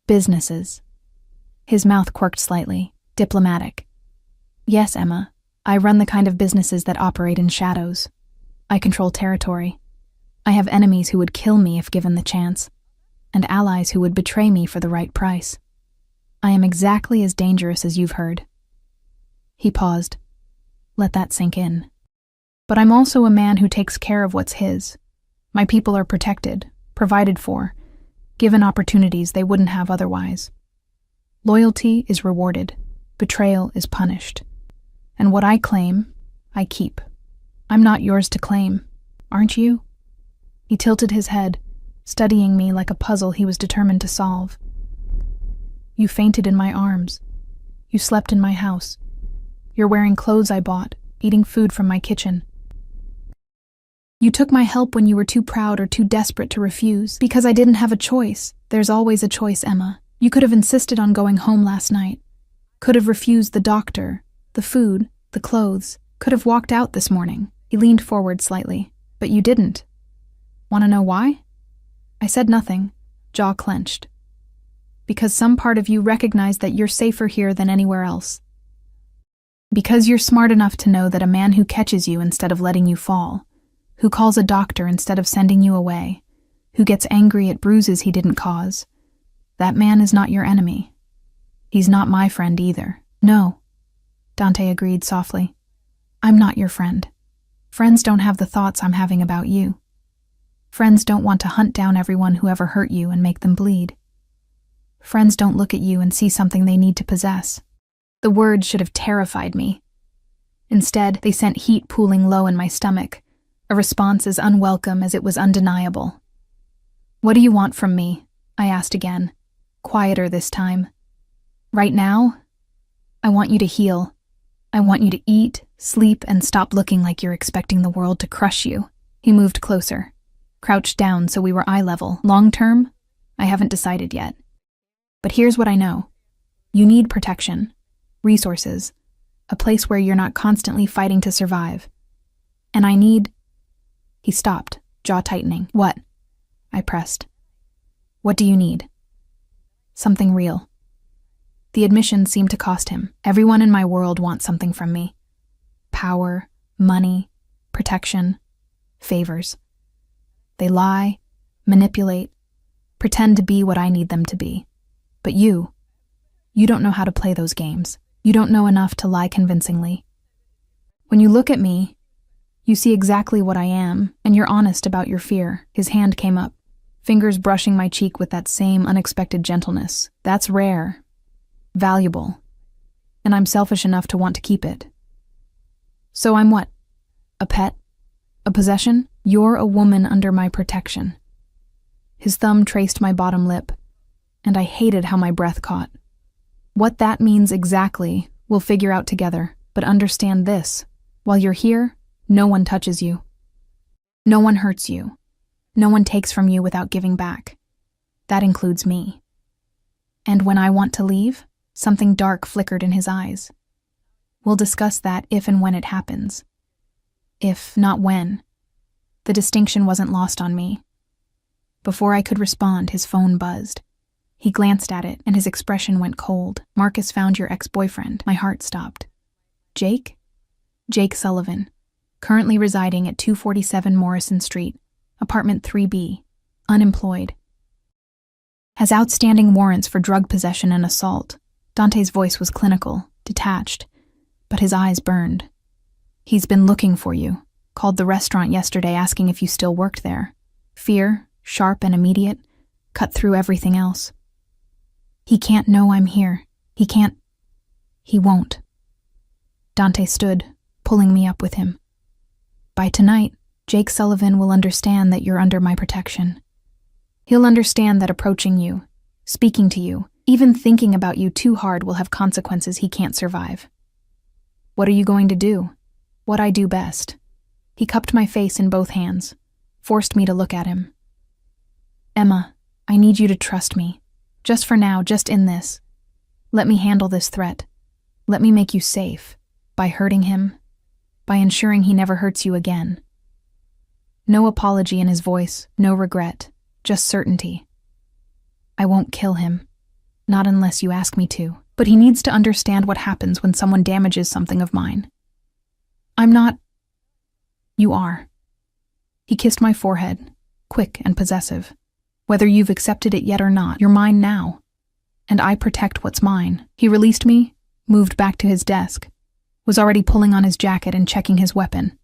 [SPEAKER 1] Businesses. His mouth quirked slightly, diplomatic. Yes, Emma, I run the kind of businesses that operate in shadows. I control territory. I have enemies who would kill me if given the chance, and allies who would betray me for the right price. I am exactly as dangerous as you've heard. He paused. Let that sink in. But I'm also a man who takes care of what's his. My people are protected, provided for, given opportunities they wouldn't have otherwise. Loyalty is rewarded, betrayal is punished. And what I claim, I keep. I'm not yours to claim, aren't you? He tilted his head, studying me like a puzzle he was determined to solve. You fainted in my arms. You slept in my house. You're wearing clothes I bought, eating food from my kitchen. You took my help when you were too proud or too desperate to refuse, because I didn't have a choice. There's always a choice, Emma. You could have insisted on going home last night. Could have refused the doctor, the food, the clothes. Could have walked out this morning. He leaned forward slightly. But you didn't. Want to know why? I said nothing, jaw clenched. Because some part of you recognized that you're safer here than anywhere else. Because you're smart enough to know that a man who catches you instead of letting you fall, who calls a doctor instead of sending you away, who gets angry at bruises he didn't cause, that man is not your enemy. He's not my friend either. No, Dante agreed softly. I'm not your friend. Friends don't have the thoughts I'm having about you. Friends don't want to hunt down everyone who ever hurt you and make them bleed. Friends don't look at you and see something they need to possess. The words should have terrified me. Instead, they sent heat pooling low in my stomach, a response as unwelcome as it was undeniable. What do you want from me? I asked again, quieter this time. Right now, I want you to heal. I want you to eat, sleep, and stop looking like you're expecting the world to crush you. He moved closer, crouched down so we were eye level. Long term, I haven't decided yet. But here's what I know. You need protection, resources, a place where you're not constantly fighting to survive. And I need... He stopped, jaw tightening. What? I pressed. What do you need? Something real. The admission seemed to cost him. Everyone in my world wants something from me. Power, money, protection, favors. They lie, manipulate, pretend to be what I need them to be. But you don't know how to play those games. You don't know enough to lie convincingly. When you look at me, you see exactly what I am, and you're honest about your fear. His hand came up, fingers brushing my cheek with that same unexpected gentleness. That's rare, valuable, and I'm selfish enough to want to keep it. So I'm what? A pet? A possession? You're a woman under my protection. His thumb traced my bottom lip, and I hated how my breath caught. What that means exactly, we'll figure out together, but understand this. While you're here, no one touches you. No one hurts you. No one takes from you without giving back. That includes me. And when I want to leave, something dark flickered in his eyes. We'll discuss that if and when it happens. If, not when. The distinction wasn't lost on me. Before I could respond, his phone buzzed. He glanced at it, and his expression went cold. Marcus found your ex-boyfriend. My heart stopped. Jake? Jake Sullivan. Currently residing at 247 Morrison Street, apartment 3B. Unemployed. Has outstanding warrants for drug possession and assault. Dante's voice was clinical, detached, but his eyes burned. He's been looking for you. Called the restaurant yesterday asking if you still worked there. Fear, sharp and immediate, cut through everything else. He can't know I'm here. He can't. He won't. Dante stood, pulling me up with him. By tonight, Jake Sullivan will understand that you're under my protection. He'll understand that approaching you, speaking to you, even thinking about you too hard will have consequences he can't survive. What are you going to do? What I do best. He cupped my face in both hands, forced me to look at him. Emma, I need you to trust me. Just for now, just in this. Let me handle this threat. Let me make you safe. By hurting him. By ensuring he never hurts you again. No apology in his voice, no regret, just certainty. I won't kill him. Not unless you ask me to. But he needs to understand what happens when someone damages something of mine. I'm not... You are. He kissed my forehead, quick and possessive. Whether you've accepted it yet or not, you're mine now. And I protect what's mine. He released me, moved back to his desk, was already pulling on his jacket and checking his weapon.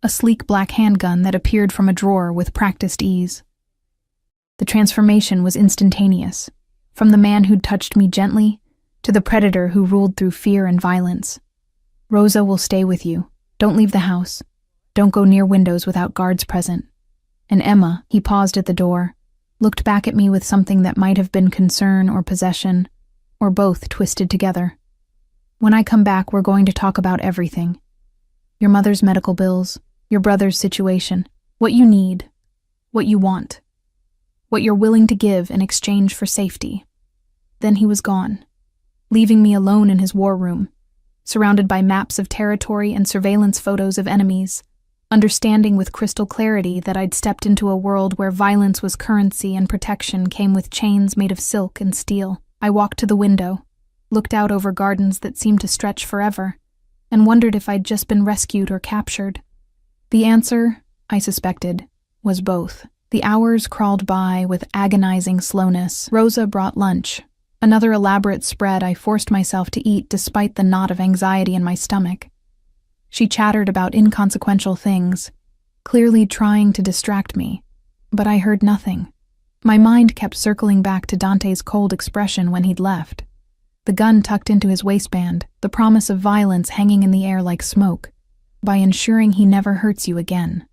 [SPEAKER 1] a sleek black handgun that appeared from a drawer with practiced ease. The transformation was instantaneous, from the man who'd touched me gently to the predator who ruled through fear and violence. Rosa will stay with you. Don't leave the house. Don't go near windows without guards present. And Emma, he paused at the door, looked back at me with something that might have been concern or possession, or both twisted together. When I come back, we're going to talk about everything. Your mother's medical bills, your brother's situation, what you need, what you want, what you're willing to give in exchange for safety. Then he was gone, leaving me alone in his war room, surrounded by maps of territory and surveillance photos of enemies, understanding with crystal clarity that I'd stepped into a world where violence was currency and protection came with chains made of silk and steel. I walked to the window, looked out over gardens that seemed to stretch forever, and wondered if I'd just been rescued or captured. The answer, I suspected, was both. The hours crawled by with agonizing slowness. Rosa brought lunch, another elaborate spread I forced myself to eat despite the knot of anxiety in my stomach. She chattered about inconsequential things, clearly trying to distract me, but I heard nothing. My mind kept circling back to Dante's cold expression when he'd left. The gun tucked into his waistband, the promise of violence hanging in the air like smoke, by ensuring he never hurts you again.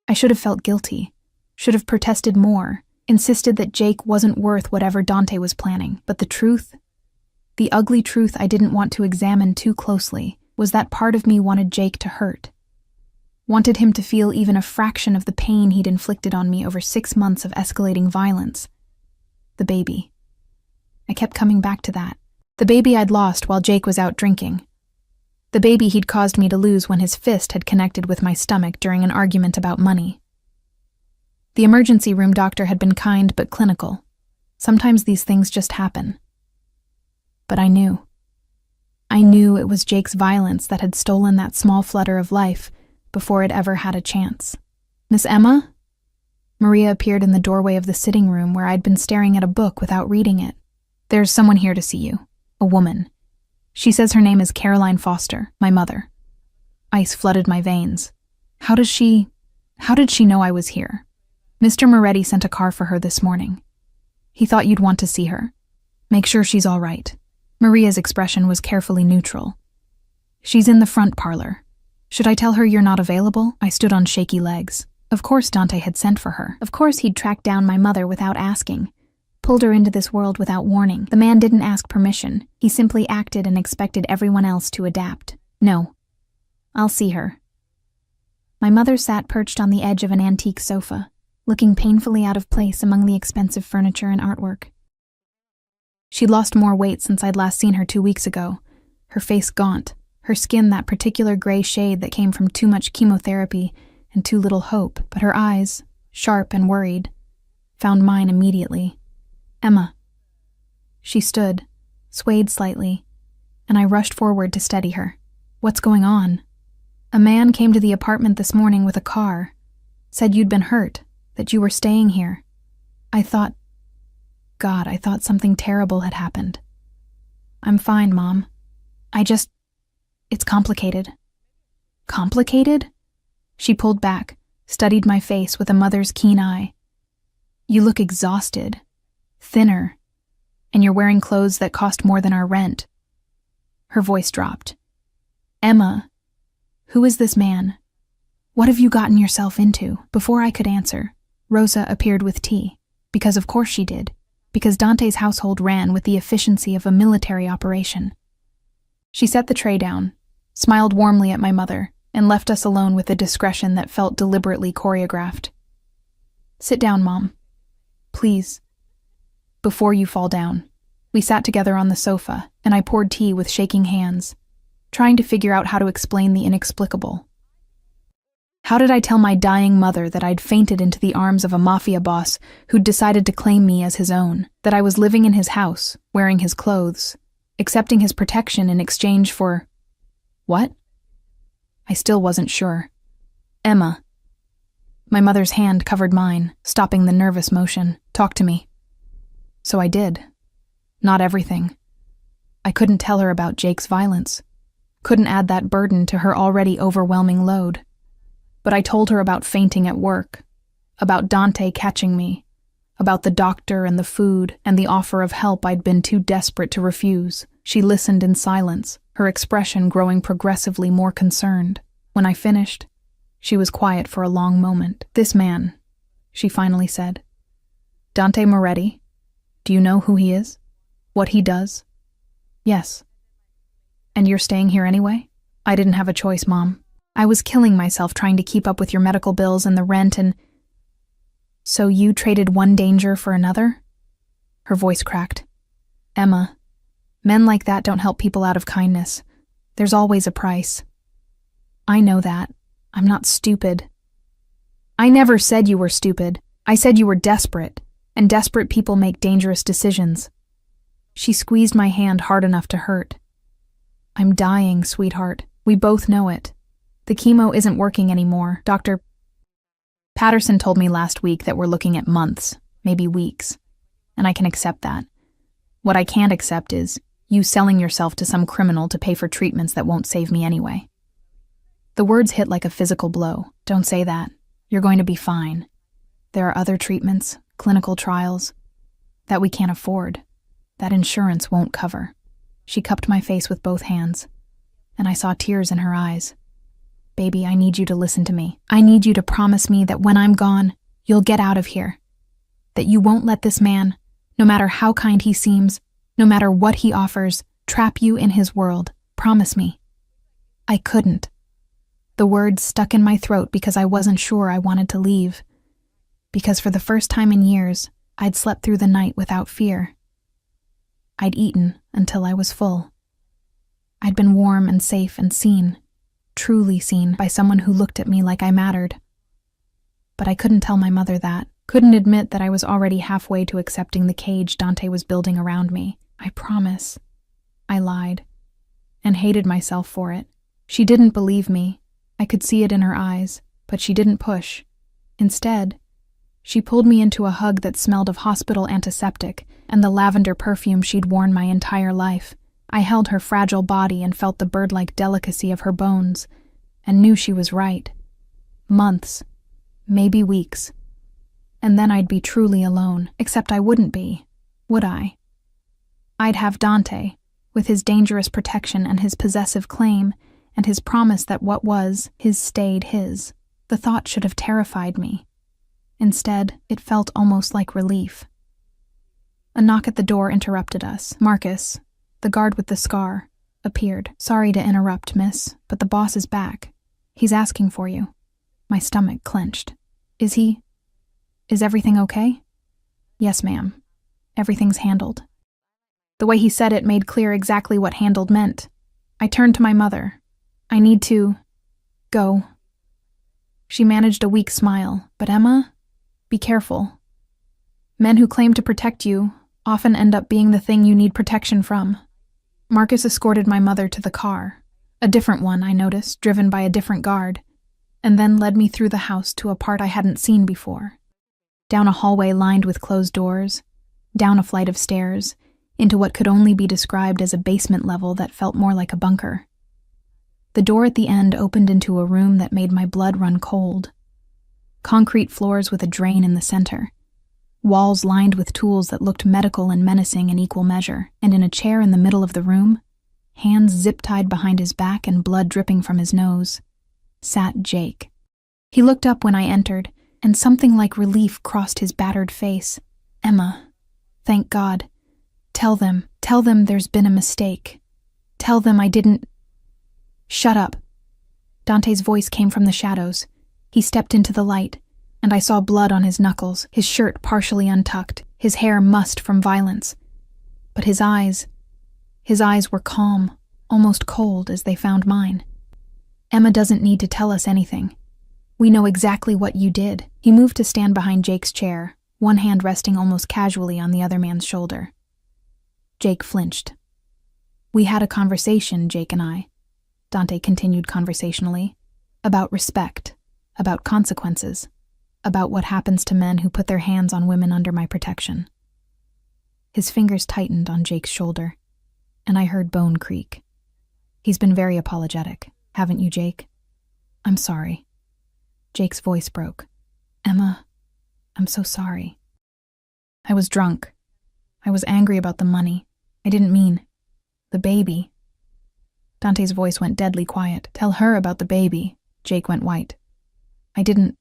[SPEAKER 1] I should have felt guilty, should have protested more, insisted that Jake wasn't worth whatever Dante was planning. But the truth, the ugly truth I didn't want to examine too closely, was that part of me wanted Jake to hurt. Wanted him to feel even a fraction of the pain he'd inflicted on me over 6 months of escalating violence. The baby. I kept coming back to that. The baby I'd lost while Jake was out drinking. The baby he'd caused me to lose when his fist had connected with my stomach during an argument about money. The emergency room doctor had been kind but clinical. Sometimes these things just happen. But I knew. I knew it was Jake's violence that had stolen that small flutter of life before it ever had a chance. Miss Emma? Maria appeared in the doorway of the sitting room where I'd been staring at a book without reading it. There's someone here to see you. A woman. She says her name is Caroline Foster, my mother. Ice flooded my veins. How did she know I was here? Mr. Moretti sent a car for her this morning. He thought you'd want to see her. Make sure she's all right. Maria's expression was carefully neutral. She's in the front parlor. Should I tell her you're not available? I stood on shaky legs. Of course Dante had sent for her. Of course he'd tracked down my mother without asking. Pulled her into this world without warning. The man didn't ask permission. He simply acted and expected everyone else to adapt. No. I'll see her. My mother sat perched on the edge of an antique sofa, looking painfully out of place among the expensive furniture and artwork. She'd lost more weight since I'd last seen her 2 weeks ago, her face gaunt, her skin that particular gray shade that came from too much chemotherapy and too little hope, but her eyes, sharp and worried, found mine immediately. Emma. She stood, swayed slightly, and I rushed forward to steady her. What's going on? A man came to the apartment this morning with a car, said you'd been hurt, that you were staying here. I thought something terrible had happened. I'm fine, Mom. It's complicated. Complicated? She pulled back, studied my face with a mother's keen eye. You look exhausted, thinner, and you're wearing clothes that cost more than our rent. Her voice dropped. Emma, who is this man? What have you gotten yourself into? Before I could answer, Rosa appeared with tea, because of course she did, because Dante's household ran with the efficiency of a military operation. She set the tray down, smiled warmly at my mother, and left us alone with a discretion that felt deliberately choreographed. Sit down, Mom. Please. Before you fall down. We sat together on the sofa, and I poured tea with shaking hands, trying to figure out how to explain the inexplicable. How did I tell my dying mother that I'd fainted into the arms of a Mafia boss who'd decided to claim me as his own, that I was living in his house, wearing his clothes, accepting his protection in exchange for... what? I still wasn't sure. Emma. My mother's hand covered mine, stopping the nervous motion. Talk to me. So I did. Not everything. I couldn't tell her about Jake's violence. Couldn't add that burden to her already overwhelming load. But I told her about fainting at work, about Dante catching me, about the doctor and the food and the offer of help I'd been too desperate to refuse. She listened in silence, her expression growing progressively more concerned. When I finished, she was quiet for a long moment. "This man," she finally said. "Dante Moretti. Do you know who he is? What he does?" "Yes." "And you're staying here anyway?" "I didn't have a choice, Mom. I was killing myself trying to keep up with your medical bills and the rent and—" "So you traded one danger for another?" Her voice cracked. "Emma, men like that don't help people out of kindness. There's always a price." "I know that. I'm not stupid." "I never said you were stupid. I said you were desperate, and desperate people make dangerous decisions." She squeezed my hand hard enough to hurt. "I'm dying, sweetheart. We both know it. The chemo isn't working anymore. Dr. Patterson told me last week that we're looking at months, maybe weeks, and I can accept that. What I can't accept is you selling yourself to some criminal to pay for treatments that won't save me anyway." The words hit like a physical blow. "Don't say that. You're going to be fine. There are other treatments, clinical trials, that we can't afford, that insurance won't cover." She cupped my face with both hands, and I saw tears in her eyes. "Baby, I need you to listen to me. I need you to promise me that when I'm gone, you'll get out of here. That you won't let this man, no matter how kind he seems, no matter what he offers, trap you in his world. Promise me." I couldn't. The words stuck in my throat because I wasn't sure I wanted to leave. Because for the first time in years, I'd slept through the night without fear. I'd eaten until I was full. I'd been warm and safe and seen, truly seen by someone who looked at me like I mattered. But I couldn't tell my mother that, couldn't admit that I was already halfway to accepting the cage Dante was building around me. "I promise." I lied, and hated myself for it. She didn't believe me. I could see it in her eyes, but she didn't push. Instead, she pulled me into a hug that smelled of hospital antiseptic and the lavender perfume she'd worn my entire life. I held her fragile body and felt the bird-like delicacy of her bones, and knew she was right. Months, maybe weeks. And then I'd be truly alone, except I wouldn't be, would I? I'd have Dante, with his dangerous protection and his possessive claim, and his promise that what was his stayed his. The thought should have terrified me. Instead, it felt almost like relief. A knock at the door interrupted us. Marcus, the guard with the scar, appeared. "Sorry to interrupt, miss, but the boss is back. He's asking for you." My stomach clenched. Is everything okay?" "Yes, ma'am. Everything's handled." The way he said it made clear exactly what handled meant. I turned to my mother. "I need to go." She managed a weak smile. "But Emma, be careful. Men who claim to protect you often end up being the thing you need protection from." Marcus escorted my mother to the car, a different one, I noticed, driven by a different guard, and then led me through the house to a part I hadn't seen before. Down a hallway lined with closed doors, down a flight of stairs, into what could only be described as a basement level that felt more like a bunker. The door at the end opened into a room that made my blood run cold. Concrete floors with a drain in the center. Walls lined with tools that looked medical and menacing in equal measure, and in a chair in the middle of the room, hands zip-tied behind his back and blood dripping from his nose, sat Jake. He looked up when I entered, and something like relief crossed his battered face. "Emma, thank God. Tell them there's been a mistake. Tell them I didn't—" "Shut up." Dante's voice came from the shadows. He stepped into the light, and I saw blood on his knuckles, his shirt partially untucked, his hair mussed from violence. But his eyes were calm, almost cold as they found mine. "Emma doesn't need to tell us anything. We know exactly what you did." He moved to stand behind Jake's chair, one hand resting almost casually on the other man's shoulder. Jake flinched. "We had a conversation, Jake and I," Dante continued conversationally, "about respect, about consequences, about what happens to men who put their hands on women under my protection." His fingers tightened on Jake's shoulder, and I heard bone creak. "He's been very apologetic, haven't you, Jake?" "I'm sorry." Jake's voice broke. Emma, I'm so sorry. I was drunk. I was angry about the money. I didn't mean the baby. Dante's voice went deadly quiet. Tell her about the baby. Jake went white. It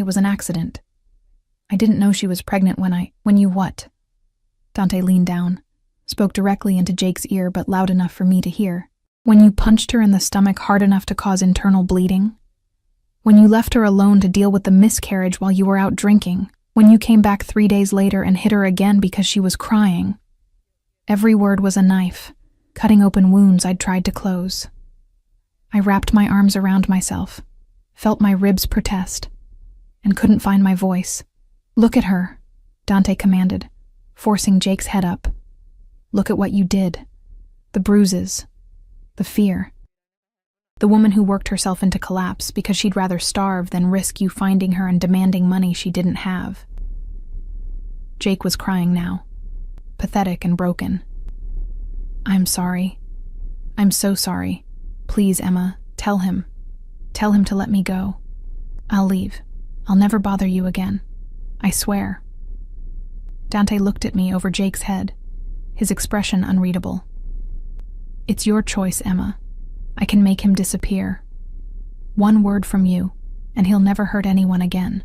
[SPEAKER 1] was an accident. I didn't know she was pregnant when you what? Dante leaned down, spoke directly into Jake's ear but loud enough for me to hear. When you punched her in the stomach hard enough to cause internal bleeding? When you left her alone to deal with the miscarriage while you were out drinking? When you came back 3 days later and hit her again because she was crying? Every word was a knife, cutting open wounds I'd tried to close. I wrapped my arms around myself, felt my ribs protest, and couldn't find my voice. Look at her, Dante commanded, forcing Jake's head up. Look at what you did. The bruises. The fear. The woman who worked herself into collapse because she'd rather starve than risk you finding her and demanding money she didn't have. Jake was crying now, pathetic and broken. I'm sorry. I'm so sorry. Please, Emma, tell him. Tell him to let me go. I'll leave. I'll never bother you again. I swear. Dante looked at me over Jake's head, his expression unreadable. It's your choice, Emma. I can make him disappear. One word from you, and he'll never hurt anyone again.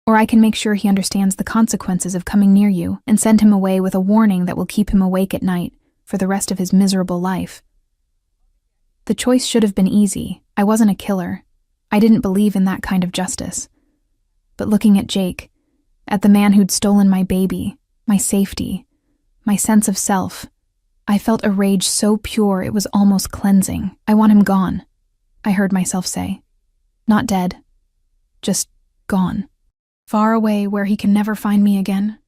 [SPEAKER 1] Or I can make sure he understands the consequences of coming near you and send him away with a warning that will keep him awake at night for the rest of his miserable life. The choice should have been easy. I wasn't a killer. I didn't believe in that kind of justice. But looking at Jake, at the man who'd stolen my baby, my safety, my sense of self, I felt a rage so pure it was almost cleansing. I want him gone, I heard myself say. Not dead. Just gone. Far away where he can never find me again.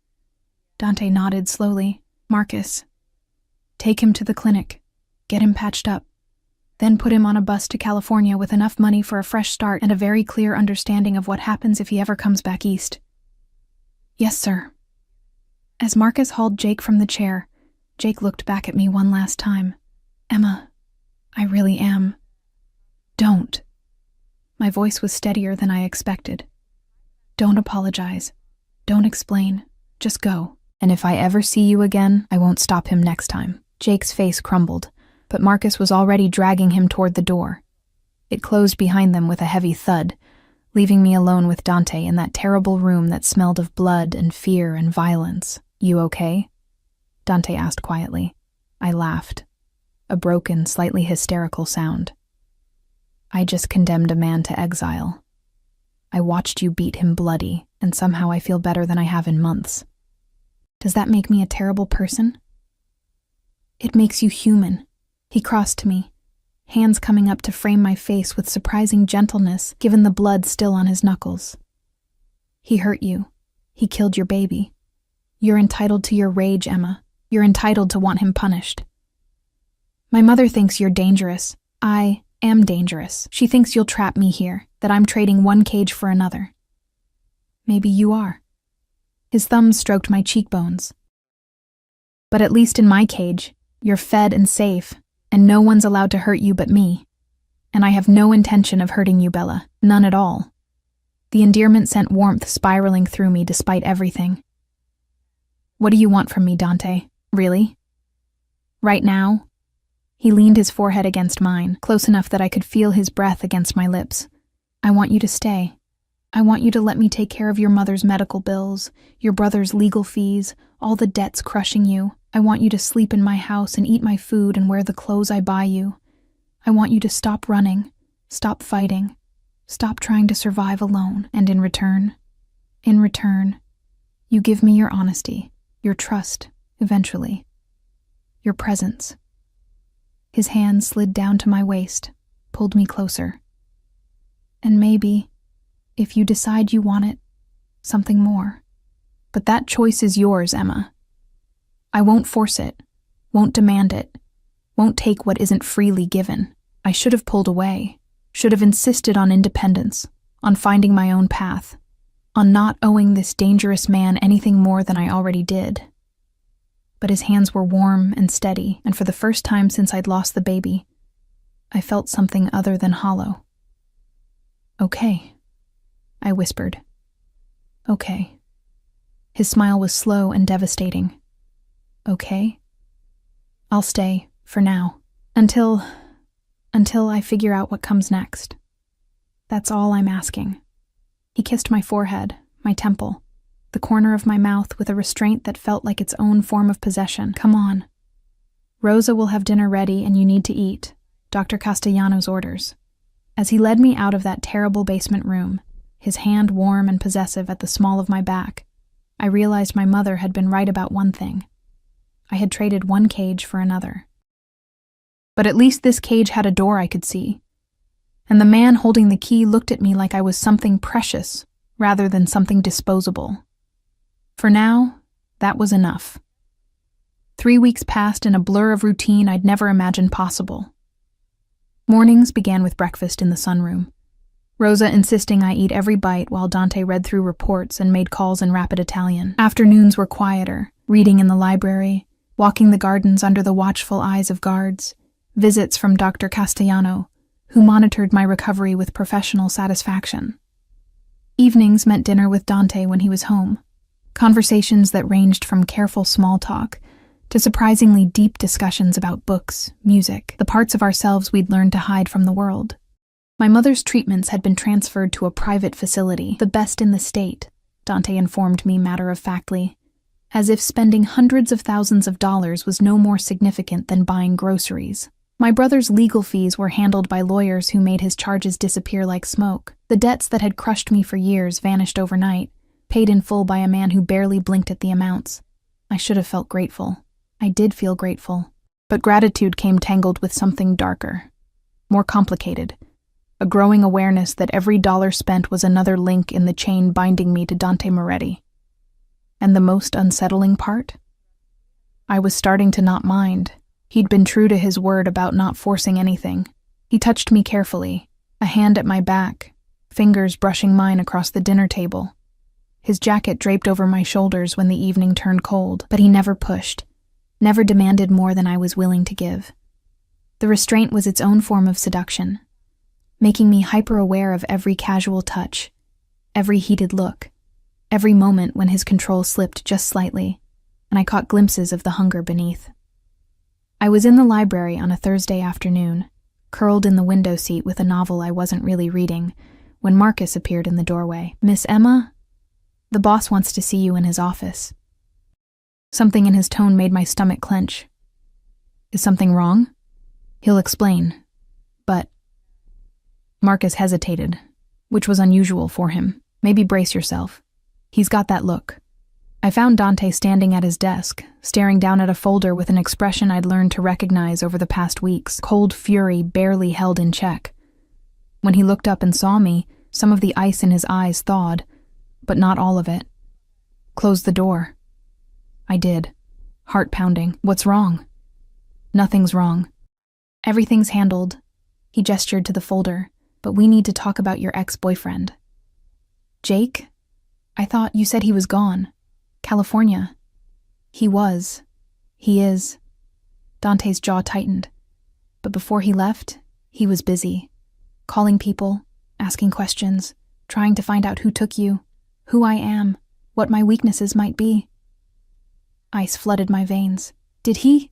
[SPEAKER 1] Dante nodded slowly. Marcus. Take him to the clinic. Get him patched up. Then put him on a bus to California with enough money for a fresh start and a very clear understanding of what happens if he ever comes back east. Yes, sir. As Marcus hauled Jake from the chair, Jake looked back at me one last time. Emma, I really am. Don't. My voice was steadier than I expected. Don't apologize. Don't explain. Just go. And if I ever see you again, I won't stop him next time. Jake's face crumbled, but Marcus was already dragging him toward the door. It closed behind them with a heavy thud, leaving me alone with Dante in that terrible room that smelled of blood and fear and violence. You okay? Dante asked quietly. I laughed. A broken, slightly hysterical sound. I just condemned a man to exile. I watched you beat him bloody, and somehow I feel better than I have in months. Does that make me a terrible person? It makes you human. He crossed to me, hands coming up to frame my face with surprising gentleness given the blood still on his knuckles. He hurt you. He killed your baby. You're entitled to your rage, Emma. You're entitled to want him punished. My mother thinks you're dangerous. I am dangerous. She thinks you'll trap me here, that I'm trading one cage for another. Maybe you are. His thumbs stroked my cheekbones. But at least in my cage, you're fed and safe, and no one's allowed to hurt you but me. And I have no intention of hurting you, Bella. None at all. The endearment sent warmth spiraling through me despite everything. What do you want from me, Dante? Really? Right now? He leaned his forehead against mine, close enough that I could feel his breath against my lips. I want you to stay. I want you to let me take care of your mother's medical bills, your brother's legal fees, all the debts crushing you. I want you to sleep in my house and eat my food and wear the clothes I buy you. I want you to stop running, stop fighting, stop trying to survive alone. And in return, you give me your honesty, your trust, eventually, your presence. His hand slid down to my waist, pulled me closer. And maybe, if you decide you want it, something more. But that choice is yours, Emma. I won't force it, won't demand it, won't take what isn't freely given. I should have pulled away, should have insisted on independence, on finding my own path, on not owing this dangerous man anything more than I already did. But his hands were warm and steady, and for the first time since I'd lost the baby, I felt something other than hollow. Okay, I whispered. Okay. His smile was slow and devastating. Okay? I'll stay, for now, until I figure out what comes next. That's all I'm asking. He kissed my forehead, my temple, the corner of my mouth with a restraint that felt like its own form of possession. Come on. Rosa will have dinner ready and you need to eat. Dr. Castellano's orders. As he led me out of that terrible basement room, his hand warm and possessive at the small of my back, I realized my mother had been right about one thing. I had traded one cage for another. But at least this cage had a door I could see, and the man holding the key looked at me like I was something precious rather than something disposable. For now, that was enough. 3 weeks passed in a blur of routine I'd never imagined possible. Mornings began with breakfast in the sunroom, Rosa insisting I eat every bite while Dante read through reports and made calls in rapid Italian. Afternoons were quieter, reading in the library, walking the gardens under the watchful eyes of guards, visits from Dr. Castellano, who monitored my recovery with professional satisfaction. Evenings meant dinner with Dante when he was home, conversations that ranged from careful small talk to surprisingly deep discussions about books, music, the parts of ourselves we'd learned to hide from the world. My mother's treatments had been transferred to a private facility, the best in the state, Dante informed me matter-of-factly, as if spending hundreds of thousands of dollars was no more significant than buying groceries. My brother's legal fees were handled by lawyers who made his charges disappear like smoke. The debts that had crushed me for years vanished overnight, paid in full by a man who barely blinked at the amounts. I should have felt grateful. I did feel grateful. But gratitude came tangled with something darker, more complicated, a growing awareness that every dollar spent was another link in the chain binding me to Dante Moretti. And the most unsettling part? I was starting to not mind. He'd been true to his word about not forcing anything. He touched me carefully, a hand at my back, fingers brushing mine across the dinner table. His jacket draped over my shoulders when the evening turned cold, but he never pushed, never demanded more than I was willing to give. The restraint was its own form of seduction, making me hyper-aware of every casual touch, every heated look, every moment when his control slipped just slightly, and I caught glimpses of the hunger beneath. I was in the library on a Thursday afternoon, curled in the window seat with a novel I wasn't really reading, when Marcus appeared in the doorway. "Miss Emma? The boss wants to see you in his office." Something in his tone made my stomach clench. Is something wrong? He'll explain. But Marcus hesitated, which was unusual for him. Maybe brace yourself. He's got that look. I found Dante standing at his desk, staring down at a folder with an expression I'd learned to recognize over the past weeks, cold fury barely held in check. When he looked up and saw me, some of the ice in his eyes thawed, but not all of it. "Close the door." I did, heart pounding. "What's wrong?" "Nothing's wrong. Everything's handled." He gestured to the folder. "But we need to talk about your ex-boyfriend." "Jake? I thought you said he was gone. California." "He was. He is." Dante's jaw tightened. "But before he left, he was busy. Calling people, asking questions, trying to find out who took you, who I am, what my weaknesses might be." Ice flooded my veins. "Did he?"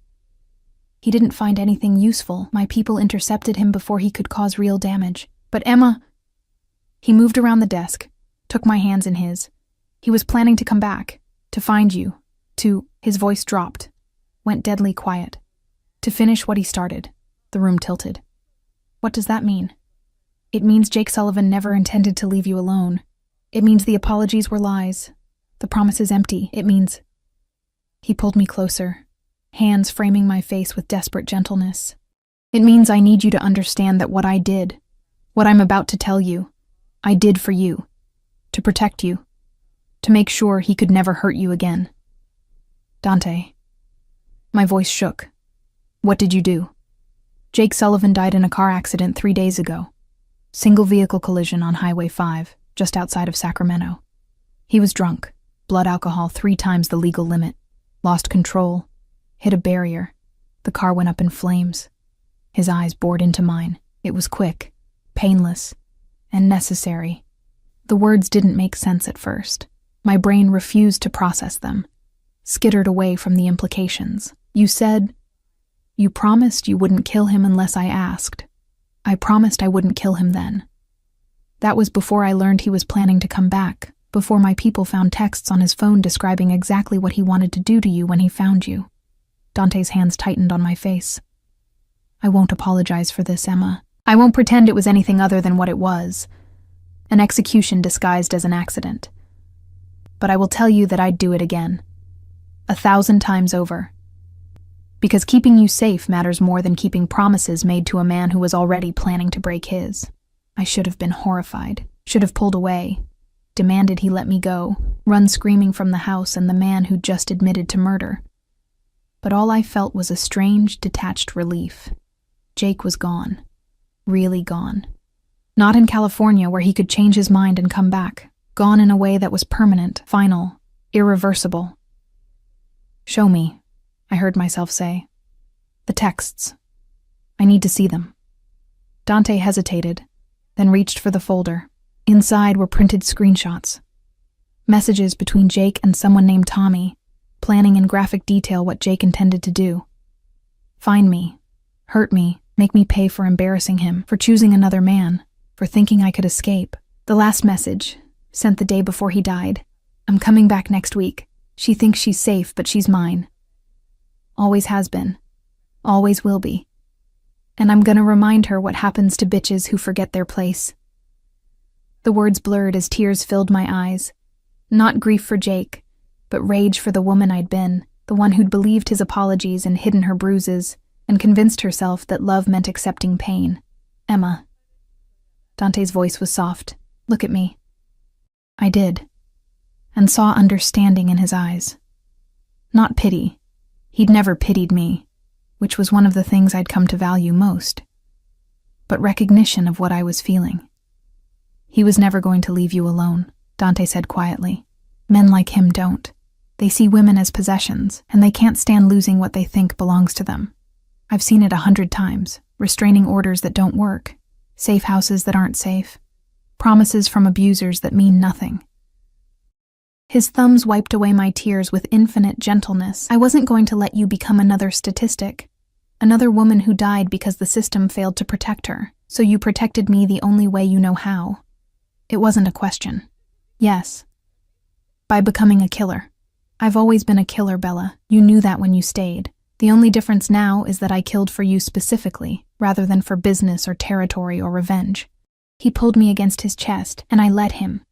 [SPEAKER 1] "He didn't find anything useful. My people intercepted him before he could cause real damage. But Emma..." He moved around the desk, took my hands in his. "He was planning to come back, to find you, to..." His voice dropped, went deadly quiet. "To finish what he started." The room tilted. "What does that mean?" "It means Jake Sullivan never intended to leave you alone. It means the apologies were lies. The promise is empty. It means..." He pulled me closer, hands framing my face with desperate gentleness. "It means I need you to understand that what I did, what I'm about to tell you, I did for you, to protect you, to make sure he could never hurt you again." "Dante." My voice shook. "What did you do?" "Jake Sullivan died in a car accident 3 days ago. Single vehicle collision on Highway 5, just outside of Sacramento. He was drunk, blood alcohol 3 times the legal limit, lost control, hit a barrier. The car went up in flames. His eyes bored into mine. It was quick, painless, and necessary. The words didn't make sense at first. My brain refused to process them, skittered away from the implications. You said, you promised you wouldn't kill him unless I asked. I promised I wouldn't kill him then. That was before I learned he was planning to come back, before my people found texts on his phone describing exactly what he wanted to do to you when he found you. Dante's hands tightened on my face. I won't apologize for this, Emma. I won't pretend it was anything other than what it was, an execution disguised as an accident. But I will tell you that I'd do it again, 1,000 times over. Because keeping you safe matters more than keeping promises made to a man who was already planning to break his. I should have been horrified, should have pulled away, demanded he let me go, run screaming from the house and the man who'd just admitted to murder. But all I felt was a strange, detached relief. Jake was gone. Really gone. Not in California where he could change his mind and come back. Gone in a way that was permanent, final, irreversible. Show me, I heard myself say. The texts. I need to see them. Dante hesitated, then reached for the folder. Inside were printed screenshots. Messages between Jake and someone named Tommy, planning in graphic detail what Jake intended to do. Find me, hurt me, make me pay for embarrassing him, for choosing another man, for thinking I could escape. The last message, sent the day before he died. I'm coming back next week. She thinks she's safe, but she's mine. Always has been. Always will be. And I'm gonna remind her what happens to bitches who forget their place. The words blurred as tears filled my eyes. Not grief for Jake, but rage for the woman I'd been, the one who'd believed his apologies and hidden her bruises, and convinced herself that love meant accepting pain. Emma. Dante's voice was soft. Look at me. I did, and saw understanding in his eyes. Not pity. He'd never pitied me, which was one of the things I'd come to value most, but recognition of what I was feeling. He was never going to leave you alone, Dante said quietly. Men like him don't. They see women as possessions, and they can't stand losing what they think belongs to them. I've seen it 100 times, restraining orders that don't work, safe houses that aren't safe, promises from abusers that mean nothing. His thumbs wiped away my tears with infinite gentleness. I wasn't going to let you become another statistic, another woman who died because the system failed to protect her, so you protected me the only way you know how. It wasn't a question. Yes. By becoming a killer. I've always been a killer, Bella. You knew that when you stayed. The only difference now is that I killed for you specifically, rather than for business or territory or revenge. He pulled me against his chest, and I let him.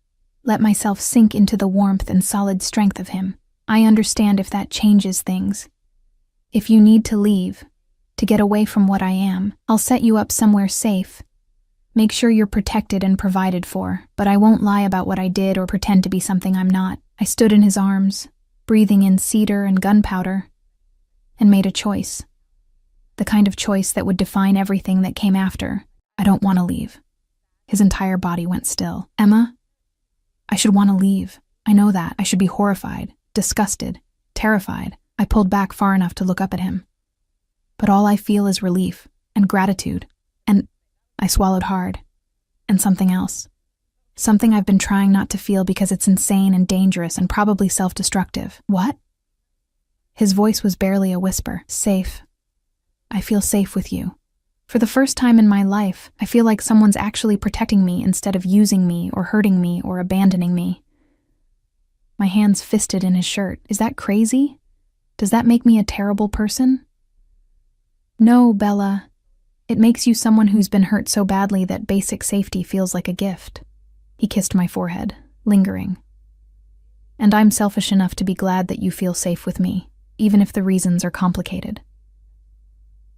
[SPEAKER 1] Let myself sink into the warmth and solid strength of him. I understand if that changes things. If you need to leave, to get away from what I am, I'll set you up somewhere safe. Make sure you're protected and provided for, but I won't lie about what I did or pretend to be something I'm not. I stood in his arms, breathing in cedar and gunpowder, and made a choice. The kind of choice that would define everything that came after. I don't want to leave. His entire body went still. Emma? I should want to leave. I know that. I should be horrified, disgusted, terrified. I pulled back far enough to look up at him. But all I feel is relief and gratitude. And I swallowed hard. And something else. Something I've been trying not to feel because it's insane and dangerous and probably self-destructive. What? His voice was barely a whisper. Safe. I feel safe with you. For the first time in my life, I feel like someone's actually protecting me instead of using me or hurting me or abandoning me. My hands fisted in his shirt. Is that crazy? Does that make me a terrible person? No, Bella. It makes you someone who's been hurt so badly that basic safety feels like a gift. He kissed my forehead, lingering. And I'm selfish enough to be glad that you feel safe with me, even if the reasons are complicated.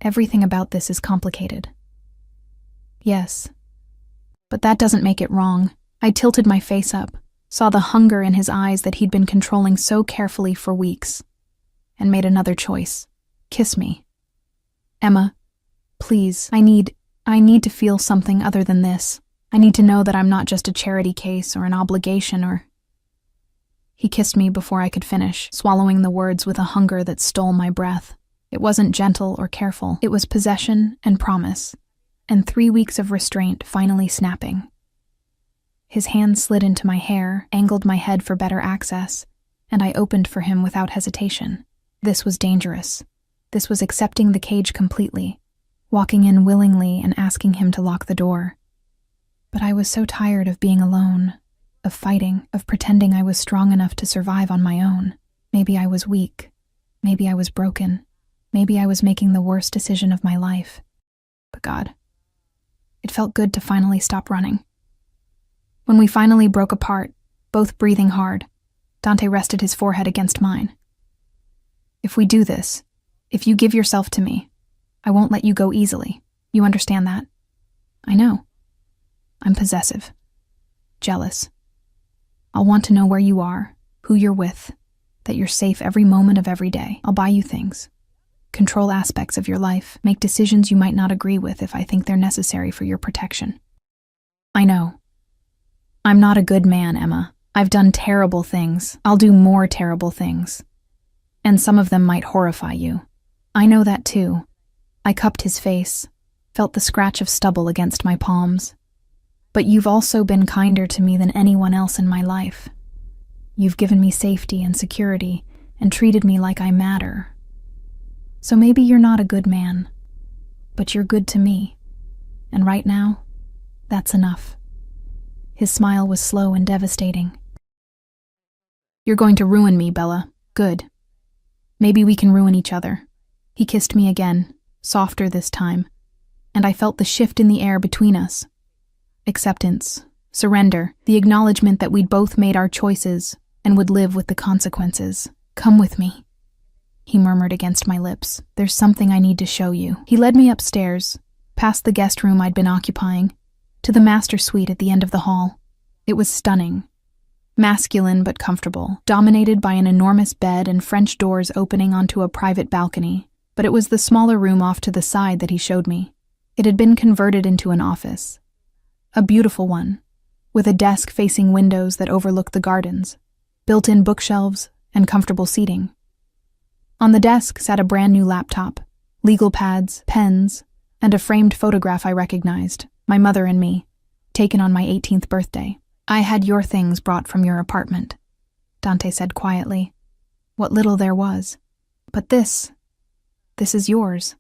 [SPEAKER 1] Everything about this is complicated. Yes. But that doesn't make it wrong. I tilted my face up, saw the hunger in his eyes that he'd been controlling so carefully for weeks, and made another choice. Kiss me. Emma, please, I need to feel something other than this. I need to know that I'm not just a charity case or an obligation or... He kissed me before I could finish, swallowing the words with a hunger that stole my breath. It wasn't gentle or careful. It was possession and promise, and 3 weeks of restraint finally snapping. His hand slid into my hair, angled my head for better access, and I opened for him without hesitation. This was dangerous. This was accepting the cage completely, walking in willingly and asking him to lock the door. But I was so tired of being alone, of fighting, of pretending I was strong enough to survive on my own. Maybe I was weak. Maybe I was broken. Maybe I was making the worst decision of my life. But God, it felt good to finally stop running. When we finally broke apart, both breathing hard, Dante rested his forehead against mine. If we do this, if you give yourself to me, I won't let you go easily. You understand that? I know. I'm possessive. Jealous. I'll want to know where you are, who you're with, that you're safe every moment of every day. I'll buy you things. Control aspects of your life. Make decisions you might not agree with if I think they're necessary for your protection. I know. I'm not a good man, Emma. I've done terrible things. I'll do more terrible things. And some of them might horrify you. I know that too. I cupped his face, felt the scratch of stubble against my palms. But you've also been kinder to me than anyone else in my life. You've given me safety and security and treated me like I matter. So maybe you're not a good man, but you're good to me. And right now, that's enough. His smile was slow and devastating. You're going to ruin me, Bella. Good. Maybe we can ruin each other. He kissed me again, softer this time, and I felt the shift in the air between us. Acceptance, surrender, the acknowledgement that we'd both made our choices and would live with the consequences. Come with me, he murmured against my lips. There's something I need to show you. He led me upstairs, past the guest room I'd been occupying, to the master suite at the end of the hall. It was stunning. Masculine but comfortable, dominated by an enormous bed and French doors opening onto a private balcony, but it was the smaller room off to the side that he showed me. It had been converted into an office. A beautiful one, with a desk facing windows that overlooked the gardens, built-in bookshelves, and comfortable seating. On the desk sat a brand new laptop, legal pads, pens, and a framed photograph I recognized, my mother and me, taken on my 18th birthday. I had your things brought from your apartment, Dante said quietly. What little there was. But this is yours.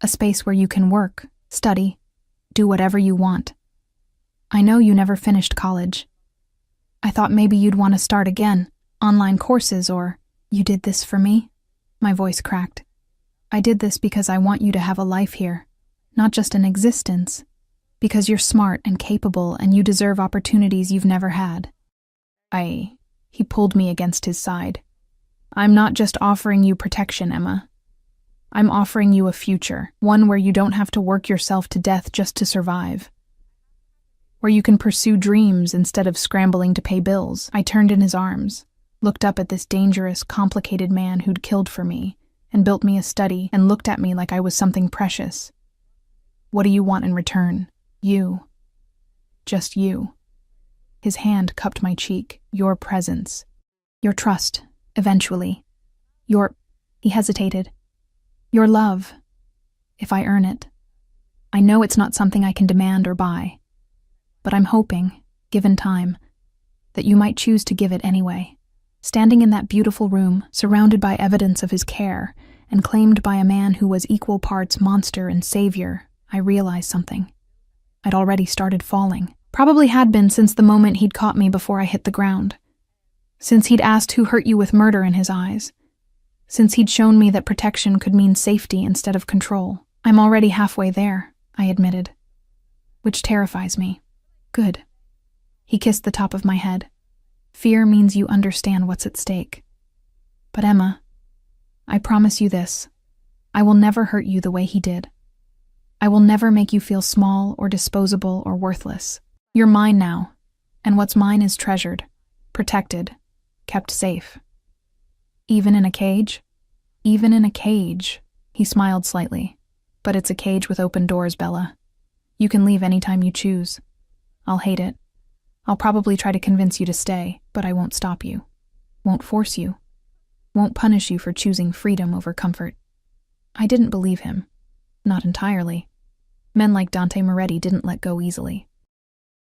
[SPEAKER 1] A space where you can work, study, do whatever you want. I know you never finished college. I thought maybe you'd want to start again, online courses or... You did this for me? My voice cracked. I did this because I want you to have a life here, not just an existence. Because you're smart and capable and you deserve opportunities you've never had. He pulled me against his side. I'm not just offering you protection, Emma. I'm offering you a future, one where you don't have to work yourself to death just to survive. Where you can pursue dreams instead of scrambling to pay bills. I turned in his arms, looked up at this dangerous, complicated man who'd killed for me, and built me a study, and looked at me like I was something precious. What do you want in return? You. Just you. His hand cupped my cheek. Your presence. Your trust, eventually. He hesitated. Your love. If I earn it. I know it's not something I can demand or buy. But I'm hoping, given time, that you might choose to give it anyway. Standing in that beautiful room, surrounded by evidence of his care, and claimed by a man who was equal parts monster and savior, I realized something. I'd already started falling. Probably had been since the moment he'd caught me before I hit the ground. Since he'd asked who hurt you with murder in his eyes. Since he'd shown me that protection could mean safety instead of control. I'm already halfway there, I admitted. Which terrifies me. Good. He kissed the top of my head. Fear means you understand what's at stake. But Emma, I promise you this. I will never hurt you the way he did. I will never make you feel small or disposable or worthless. You're mine now, and what's mine is treasured, protected, kept safe. Even in a cage? Even in a cage, he smiled slightly. But it's a cage with open doors, Bella. You can leave anytime you choose. I'll hate it. I'll probably try to convince you to stay, but I won't stop you. Won't force you. Won't punish you for choosing freedom over comfort. I didn't believe him. Not entirely. Men like Dante Moretti didn't let go easily.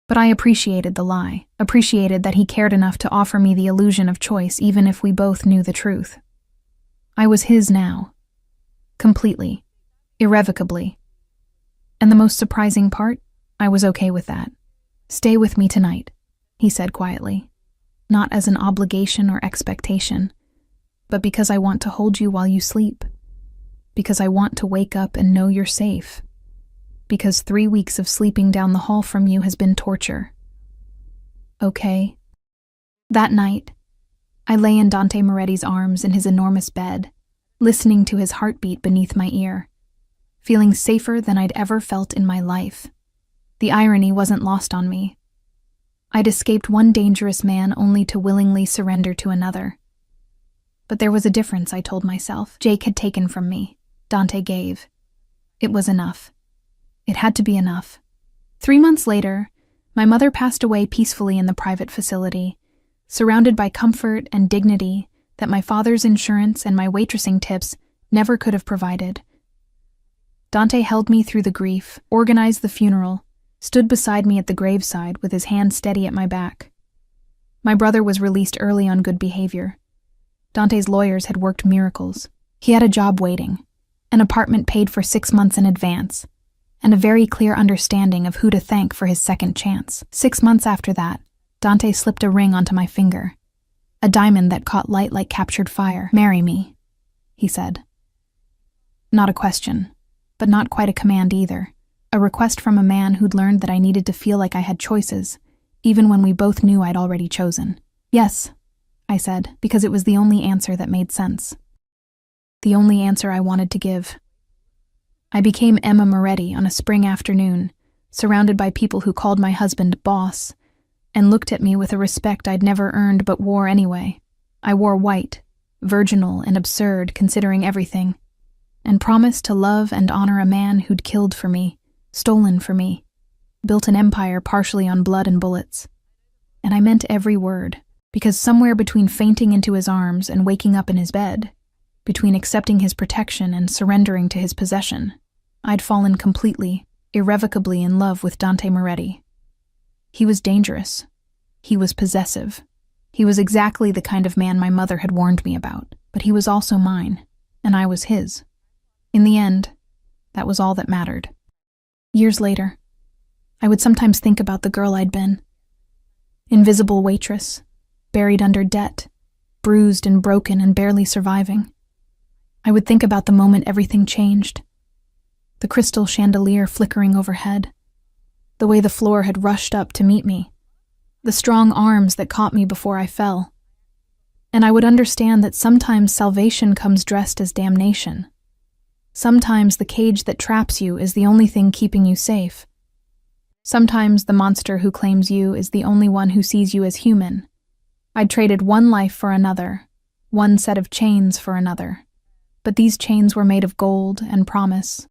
[SPEAKER 1] But I appreciated the lie, appreciated that he cared enough to offer me the illusion of choice even if we both knew the truth. I was his now. Completely. Irrevocably. And the most surprising part? I was okay with that. "Stay with me tonight," he said quietly. "Not as an obligation or expectation, but because I want to hold you while you sleep. Because I want to wake up and know you're safe. Because 3 weeks of sleeping down the hall from you has been torture." Okay. That night, I lay in Dante Moretti's arms in his enormous bed, listening to his heartbeat beneath my ear, feeling safer than I'd ever felt in my life. The irony wasn't lost on me. I'd escaped one dangerous man only to willingly surrender to another. But there was a difference, I told myself. Jake had taken from me. Dante gave. It was enough. It had to be enough. 3 months later, my mother passed away peacefully in the private facility, surrounded by comfort and dignity that my father's insurance and my waitressing tips never could have provided. Dante held me through the grief, organized the funeral, stood beside me at the graveside with his hand steady at my back. My brother was released early on good behavior. Dante's lawyers had worked miracles. He had a job waiting, an apartment paid for 6 months in advance, and a very clear understanding of who to thank for his second chance. 6 months after that, Dante slipped a ring onto my finger, a diamond that caught light like captured fire. "Marry me," he said. Not a question, but not quite a command either. A request from a man who'd learned that I needed to feel like I had choices, even when we both knew I'd already chosen. "Yes," I said, because it was the only answer that made sense. The only answer I wanted to give. I became Emma Moretti on a spring afternoon, surrounded by people who called my husband boss, and looked at me with a respect I'd never earned but wore anyway. I wore white, virginal and absurd considering everything, and promised to love and honor a man who'd killed for me, stolen for me, built an empire partially on blood and bullets. And I meant every word, because somewhere between fainting into his arms and waking up in his bed, between accepting his protection and surrendering to his possession, I'd fallen completely, irrevocably in love with Dante Moretti. He was dangerous. He was possessive. He was exactly the kind of man my mother had warned me about, but he was also mine, and I was his. In the end, that was all that mattered. Years later, I would sometimes think about the girl I'd been. Invisible waitress, buried under debt, bruised and broken and barely surviving. I would think about the moment everything changed. The crystal chandelier flickering overhead, the way the floor had rushed up to meet me, the strong arms that caught me before I fell. And I would understand that sometimes salvation comes dressed as damnation. Sometimes the cage that traps you is the only thing keeping you safe. Sometimes the monster who claims you is the only one who sees you as human. I'd traded one life for another, one set of chains for another. But these chains were made of gold and promise,